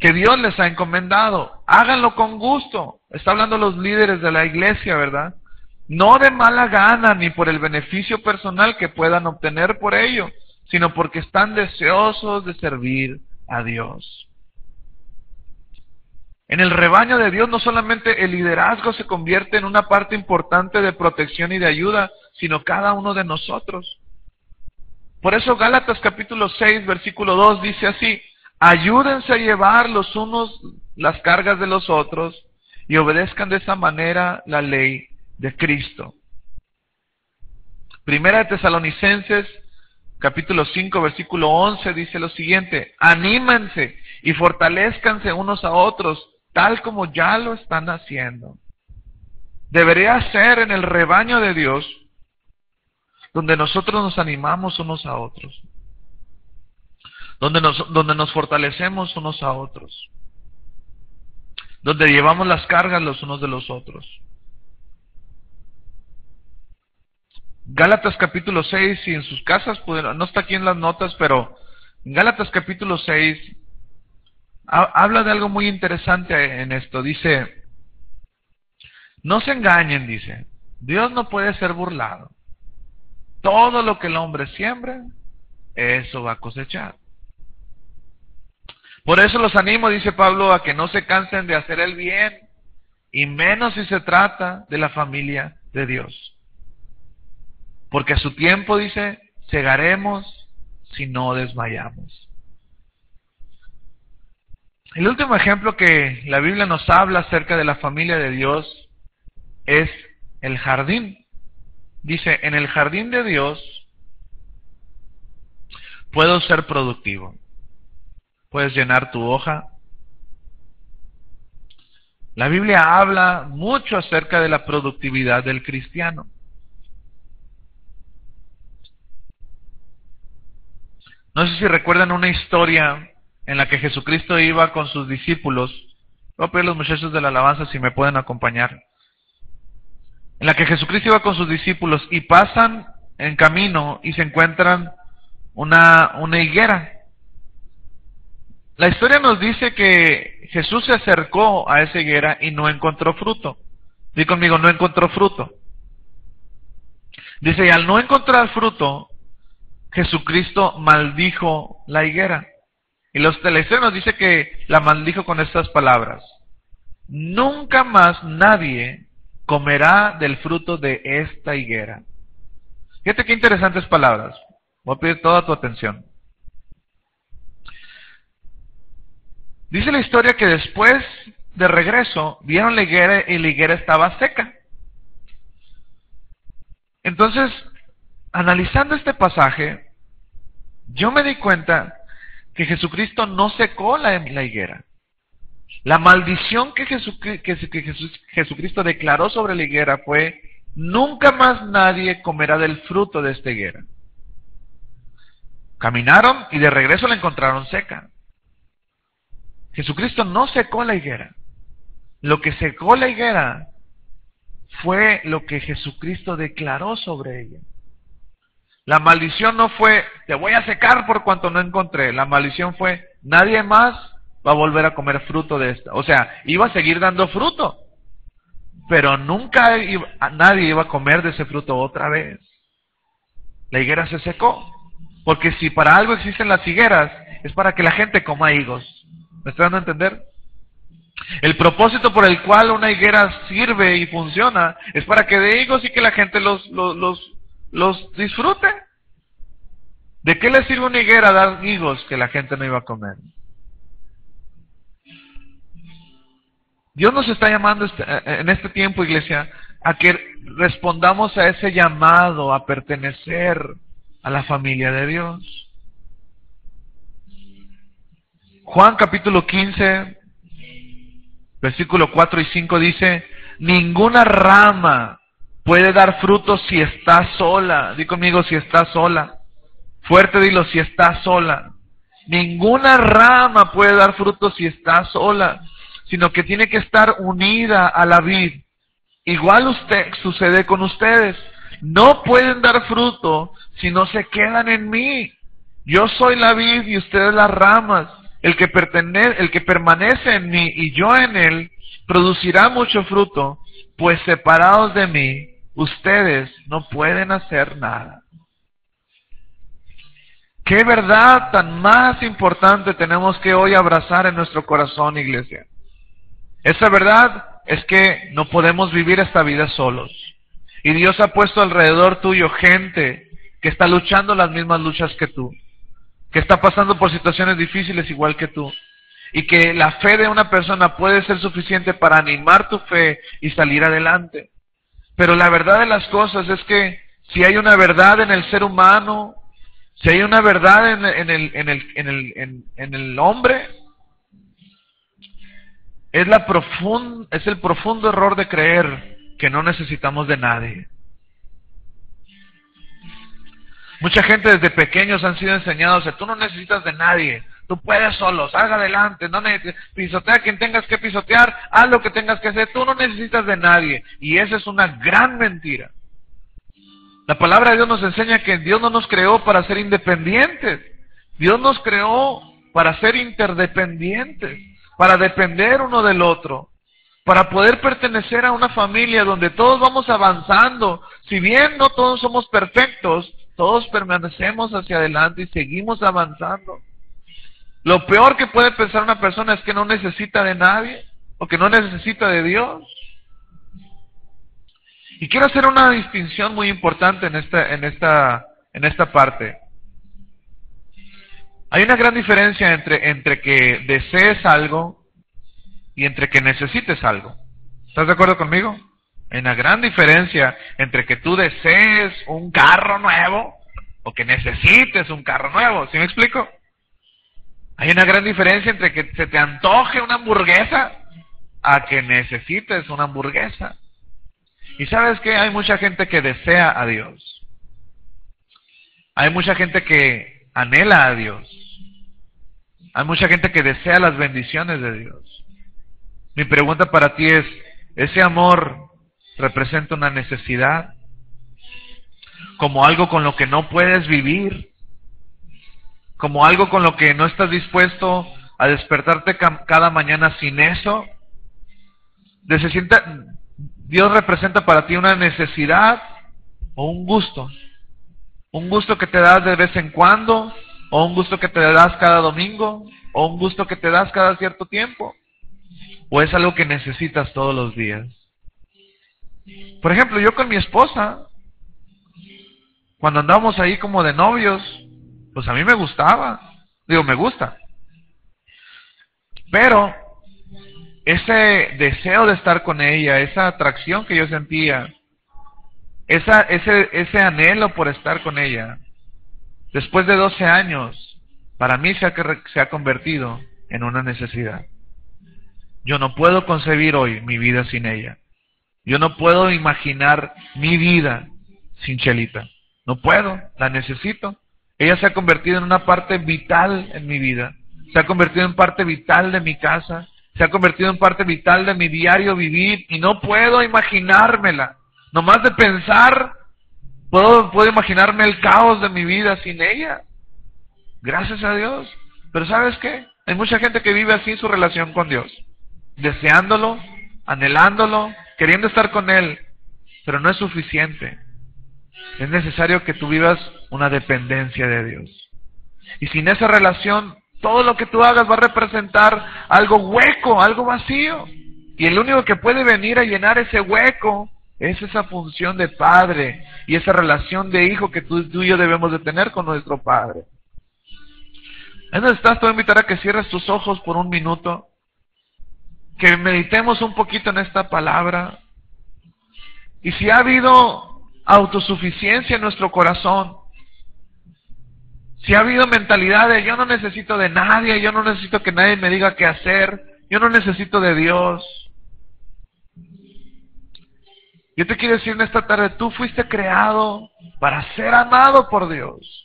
que Dios les ha encomendado. Háganlo con gusto. Está hablando los líderes de la iglesia, ¿verdad? No de mala gana ni por el beneficio personal que puedan obtener por ello, sino porque están deseosos de servir a Dios. En el rebaño de Dios no solamente el liderazgo se convierte en una parte importante de protección y de ayuda, sino cada uno de nosotros. Por eso Gálatas capítulo 6 versículo 2 dice así, ayúdense a llevar los unos las cargas de los otros y obedezcan de esa manera la ley de Cristo. Primera de Tesalonicenses capítulo 5 versículo 11 dice lo siguiente, anímense y fortalezcanse unos a otros tal como ya lo están haciendo. Debería ser en el rebaño de Dios donde nosotros nos animamos unos a otros, donde nos fortalecemos unos a otros, donde llevamos las cargas los unos de los otros. Gálatas capítulo 6, y en sus casas, no está aquí en las notas, pero en Gálatas capítulo 6 habla de algo muy interesante en esto. Dice, no se engañen, dice, Dios no puede ser burlado. Todo lo que el hombre siembra, eso va a cosechar. Por eso los animo, dice Pablo, a que no se cansen de hacer el bien, y menos si se trata de la familia de Dios. Porque a su tiempo, dice, segaremos si no desmayamos. El último ejemplo que la Biblia nos habla acerca de la familia de Dios es el jardín. Dice, en el jardín de Dios puedo ser productivo. Puedes llenar tu hoja. La Biblia habla mucho acerca de la productividad del cristiano. No sé si recuerdan una historia en la que Jesucristo iba con sus discípulos. Voy a pedir a los muchachos de la alabanza si me pueden acompañar. En la que Jesucristo iba con sus discípulos y pasan en camino y se encuentran una higuera. La historia nos dice que Jesús se acercó a esa higuera y no encontró fruto. Dí conmigo, no encontró fruto. Dice, y al no encontrar fruto, Jesucristo maldijo la higuera. Y la historia nos dice que la maldijo con estas palabras. Nunca más nadie comerá del fruto de esta higuera. Fíjate qué interesantes palabras. Voy a pedir toda tu atención. Dice la historia que después de regreso vieron la higuera y la higuera estaba seca. Entonces, analizando este pasaje, yo me di cuenta que Jesucristo no secó la higuera. La maldición que Jesucristo declaró sobre la higuera fue: nunca más nadie comerá del fruto de esta higuera. Caminaron y de regreso la encontraron seca. Jesucristo no secó la higuera. Lo que secó la higuera fue lo que Jesucristo declaró sobre ella. La maldición no fue: te voy a secar por cuanto no encontré. La maldición fue: nadie más va a volver a comer fruto de esta. O sea, iba a seguir dando fruto, pero nunca nadie iba a comer de ese fruto otra vez. La higuera se secó, porque si para algo existen las higueras, es para que la gente coma higos. ¿Me está dando a entender? El propósito por el cual una higuera sirve y funciona es para que dé higos y que la gente los disfrute. ¿De qué le sirve una higuera dar higos que la gente no iba a comer? Dios nos está llamando en este tiempo, iglesia, a que respondamos a ese llamado a pertenecer a la familia de Dios. Juan capítulo 15, versículo 4 y 5 dice: ninguna rama puede dar fruto si está sola. Di conmigo: si está sola. Fuerte dilo: si está sola. Ninguna rama puede dar fruto si está sola, sino que tiene que estar unida a la vid. Igual sucede con ustedes. No pueden dar fruto si no se quedan en mí. Yo soy la vid y ustedes las ramas. El que permanece en mí y yo en él, producirá mucho fruto, pues separados de mí, ustedes no pueden hacer nada. ¿Qué verdad tan más importante tenemos que hoy abrazar en nuestro corazón, iglesia? Esa verdad es que no podemos vivir esta vida solos. Y Dios ha puesto alrededor tuyo gente que está luchando las mismas luchas que tú, que está pasando por situaciones difíciles igual que tú, y que la fe de una persona puede ser suficiente para animar tu fe y salir adelante. Pero la verdad de las cosas es que si hay una verdad en el ser humano, si hay una verdad en el hombre, es el profundo error de creer que no necesitamos de nadie. Mucha gente desde pequeños han sido enseñados: tú no necesitas de nadie, tú puedes solo, salga adelante, pisotea a quien tengas que pisotear, haz lo que tengas que hacer, tú no necesitas de nadie. Y esa es una gran mentira. La palabra de Dios nos enseña que Dios no nos creó para ser independientes. Dios nos creó para ser interdependientes, para depender uno del otro, para poder pertenecer a una familia donde todos vamos avanzando. Si bien no todos somos perfectos, todos permanecemos hacia adelante y seguimos avanzando. Lo peor que puede pensar una persona es que no necesita de nadie o que no necesita de Dios. Y quiero hacer una distinción muy importante en esta parte. Hay una gran diferencia entre que desees algo y entre que necesites algo. ¿Estás de acuerdo conmigo? Hay una gran diferencia entre que tú desees un carro nuevo o que necesites un carro nuevo. ¿Sí me explico? Hay una gran diferencia entre que se te antoje una hamburguesa a que necesites una hamburguesa. Y ¿sabes qué? Hay mucha gente que desea a Dios. Hay mucha gente que anhela a Dios. Hay mucha gente que desea las bendiciones de Dios. Mi pregunta para ti es: ¿ese amor representa una necesidad? ¿Como algo con lo que no puedes vivir? ¿Como algo con lo que no estás dispuesto a despertarte cada mañana sin eso? ¿Dios representa para ti una necesidad o un gusto? ¿Un gusto que te das de vez en cuando? ¿O un gusto que te das cada domingo? ¿O un gusto que te das cada cierto tiempo? ¿O es algo que necesitas todos los días? Por ejemplo, yo con mi esposa, cuando andábamos ahí como de novios, pues a mí me gustaba. Me gusta. Pero ese deseo de estar con ella, esa atracción que yo sentía, ese anhelo por estar con ella, después de 12 años, para mí se ha convertido en una necesidad. Yo no puedo concebir hoy mi vida sin ella. Yo no puedo imaginar mi vida sin Chelita. No puedo, la necesito. Ella se ha convertido en una parte vital en mi vida. Se ha convertido en parte vital de mi casa. Se ha convertido en parte vital de mi diario vivir. Y no puedo imaginármela. Nomás de pensar, puedo imaginarme el caos de mi vida sin ella. Gracias a Dios. Pero ¿sabes qué? Hay mucha gente que vive así su relación con Dios. Deseándolo, anhelándolo, queriendo estar con Él. Pero no es suficiente. Es necesario que tú vivas una dependencia de Dios. Y sin esa relación, todo lo que tú hagas va a representar algo hueco, algo vacío. Y el único que puede venir a llenar ese hueco es esa función de padre y esa relación de hijo que tú y yo debemos de tener con nuestro Padre. Ahí donde estás, te voy a invitar a que cierres tus ojos por un minuto, que meditemos un poquito en esta palabra. Y si ha habido autosuficiencia en nuestro corazón, si ha habido mentalidad de yo no necesito de nadie, yo no necesito que nadie me diga qué hacer, yo no necesito de Dios. Yo te quiero decir en esta tarde, tú fuiste creado para ser amado por Dios.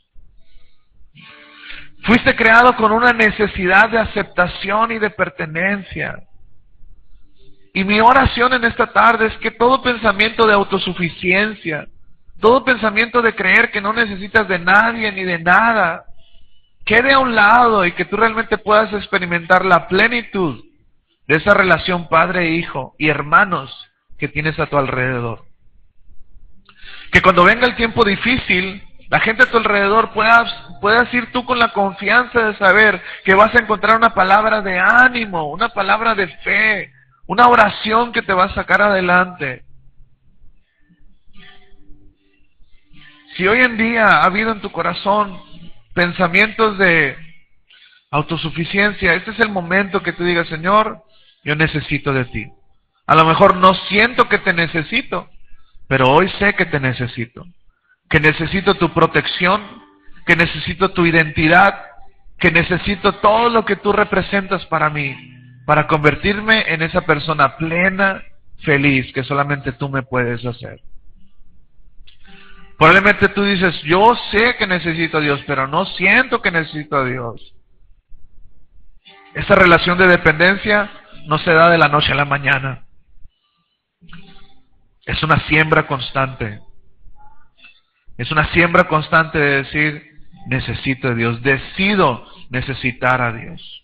Fuiste creado con una necesidad de aceptación y de pertenencia. Y mi oración en esta tarde es que todo pensamiento de autosuficiencia, todo pensamiento de creer que no necesitas de nadie ni de nada, quede a un lado y que tú realmente puedas experimentar la plenitud de esa relación padre-hijo y hermanos que tienes a tu alrededor. Que cuando venga el tiempo difícil, la gente a tu alrededor puedas ir tú con la confianza de saber que vas a encontrar una palabra de ánimo, una palabra de fe, una oración que te va a sacar adelante. Si hoy en día ha habido en tu corazón pensamientos de autosuficiencia, este es el momento que tú digas, Señor, yo necesito de ti. A lo mejor no siento que te necesito, pero hoy sé que te necesito. Que necesito tu protección, que necesito tu identidad, que necesito todo lo que tú representas para mí, para convertirme en esa persona plena, feliz, que solamente tú me puedes hacer. Probablemente tú dices, yo sé que necesito a Dios, pero no siento que necesito a Dios. Esa relación de dependencia no se da de la noche a la mañana. Es una siembra constante. Es una siembra constante de decir, necesito a Dios, decido necesitar a Dios.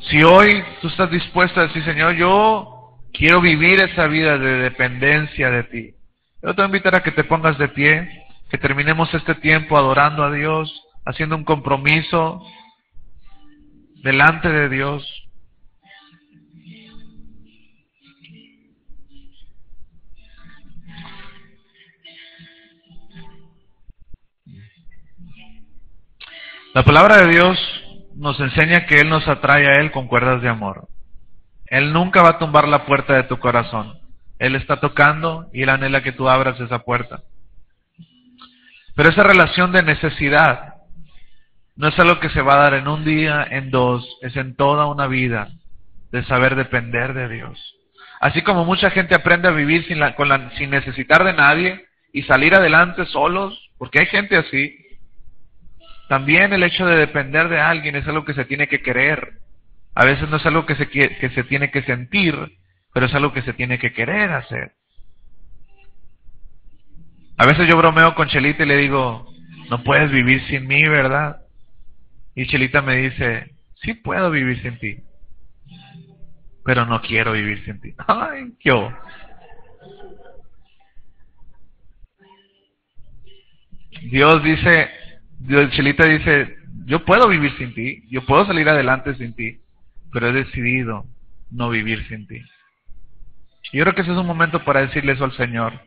Si hoy tú estás dispuesto a decir, Señor, yo quiero vivir esa vida de dependencia de ti, yo te voy a invitar a que te pongas de pie, que terminemos este tiempo adorando a Dios, haciendo un compromiso delante de Dios. La palabra de Dios nos enseña que Él nos atrae a Él con cuerdas de amor. Él nunca va a tumbar la puerta de tu corazón. Él está tocando y Él anhela que tú abras esa puerta. Pero esa relación de necesidad no es algo que se va a dar en un día, en dos, es en toda una vida de saber depender de Dios. Así como mucha gente aprende a vivir sin necesitar de nadie y salir adelante solos, porque hay gente así. También el hecho de depender de alguien es algo que se tiene que querer. A veces no es algo que se tiene que sentir, pero es algo que se tiene que querer hacer. A veces yo bromeo con Chelita y le digo, no puedes vivir sin mí, ¿verdad? Y Chelita me dice, sí puedo vivir sin ti, pero no quiero vivir sin ti. Ay, yo. Chelita dice, yo puedo vivir sin ti, yo puedo salir adelante sin ti, pero he decidido no vivir sin ti. Yo creo que ese es un momento para decirle eso al Señor.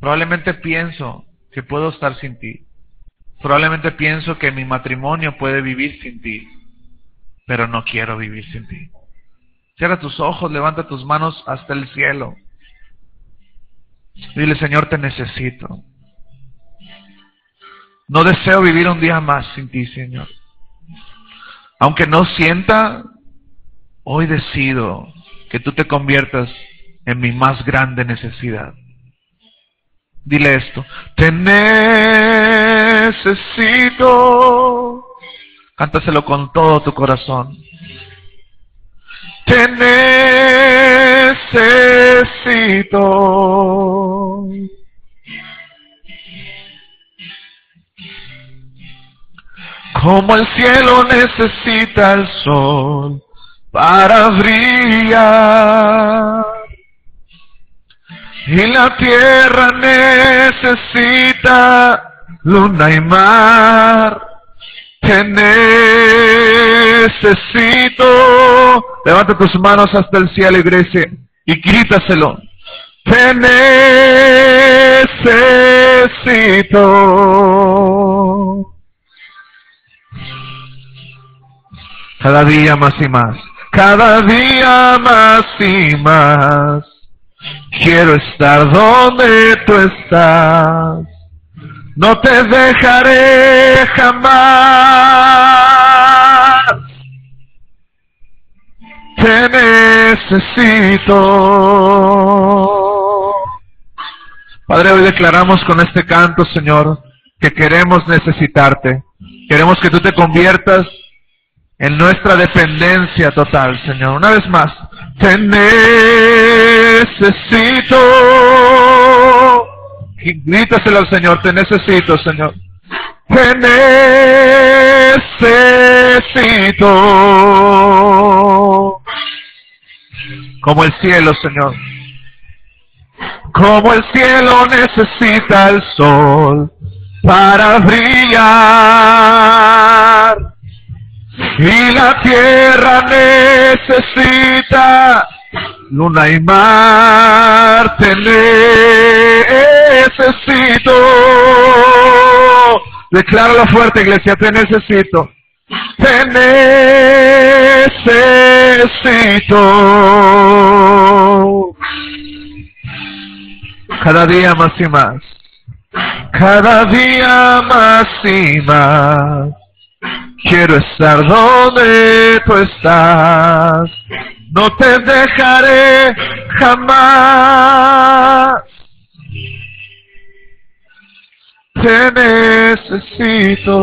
Probablemente pienso que puedo estar sin ti. Probablemente pienso que mi matrimonio puede vivir sin ti, pero no quiero vivir sin ti. Cierra tus ojos, levanta tus manos hasta el cielo. Dile, Señor, te necesito. No deseo vivir un día más sin ti, Señor. Aunque no sienta, hoy decido que tú te conviertas en mi más grande necesidad. Dile esto: te necesito. Cántaselo con todo tu corazón. Te necesito. Como el cielo necesita el sol para brillar, y la tierra necesita luna y mar. Te necesito. Levanta tus manos hasta el cielo, iglesia, y grítaselo. Te necesito. Cada día más y más. Cada día más y más. Quiero estar donde tú estás. No te dejaré jamás. Te necesito. Padre, hoy declaramos con este canto, Señor, que queremos necesitarte. Queremos que tú te conviertas en nuestra dependencia total, Señor. Una vez más. Te necesito. Y grítaselo al Señor: te necesito, Señor. Te necesito. Como el cielo, Señor. Como el cielo necesita el sol para brillar, y la tierra necesita luna y mar. Te necesito. Decláralo fuerte, iglesia: te necesito. Te necesito. Cada día más y más. Cada día más y más. Quiero estar donde tú estás. No te dejaré jamás. Te necesito.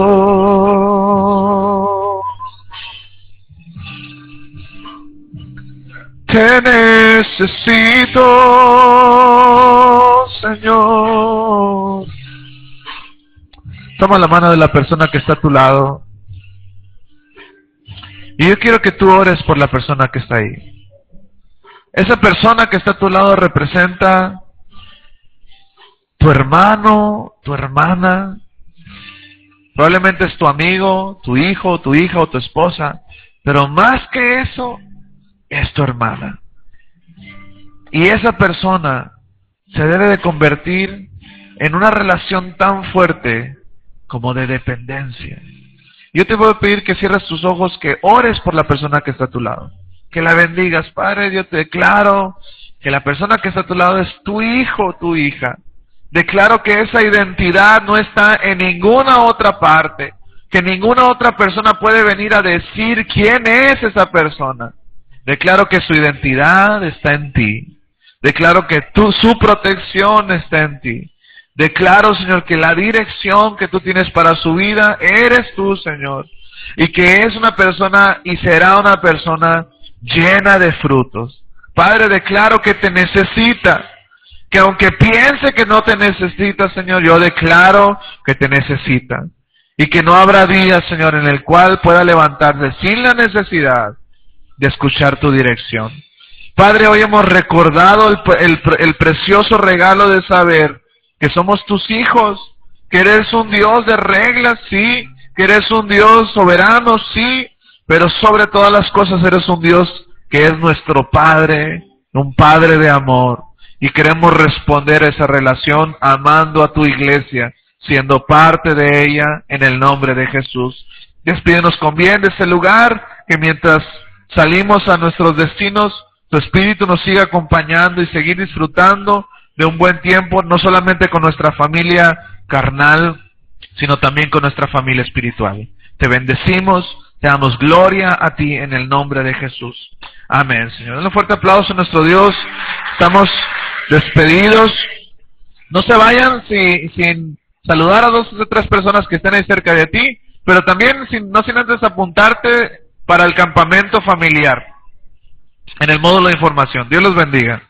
Te necesito, Señor. Toma la mano de la persona que está a tu lado. Y yo quiero que tú ores por la persona que está ahí. Esa persona que está a tu lado representa tu hermano, tu hermana. Probablemente es tu amigo, tu hijo, tu hija o tu esposa. Pero más que eso, es tu hermana. Y esa persona se debe de convertir en una relación tan fuerte como de dependencia. Yo te voy a pedir que cierres tus ojos, que ores por la persona que está a tu lado, que la bendigas. Padre, yo te declaro que la persona que está a tu lado es tu hijo o tu hija. Declaro que esa identidad no está en ninguna otra parte, que ninguna otra persona puede venir a decir quién es esa persona. Declaro que su identidad está en ti. Declaro que su protección está en ti. Declaro, Señor, que la dirección que tú tienes para su vida eres tú, Señor. Y que es una persona y será una persona llena de frutos. Padre, declaro que te necesita. Que aunque piense que no te necesita, Señor, yo declaro que te necesita. Y que no habrá día, Señor, en el cual pueda levantarse sin la necesidad de escuchar tu dirección. Padre, hoy hemos recordado el precioso regalo de saber que somos tus hijos, que eres un Dios de reglas, sí, que eres un Dios soberano, sí, pero sobre todas las cosas eres un Dios que es nuestro Padre, un Padre de amor, y queremos responder a esa relación amando a tu iglesia, siendo parte de ella en el nombre de Jesús. Despídenos con bien de este lugar, que mientras salimos a nuestros destinos, tu Espíritu nos siga acompañando y seguir disfrutando de un buen tiempo, no solamente con nuestra familia carnal, sino también con nuestra familia espiritual. Te bendecimos, Te damos gloria a ti en el nombre de Jesús. Amén, Señor. Un fuerte aplauso a nuestro Dios. Estamos despedidos. No se vayan sin saludar a 2 o 3 personas que estén ahí cerca de ti, pero también no sin antes apuntarte para el campamento familiar en el módulo de información. Dios los bendiga.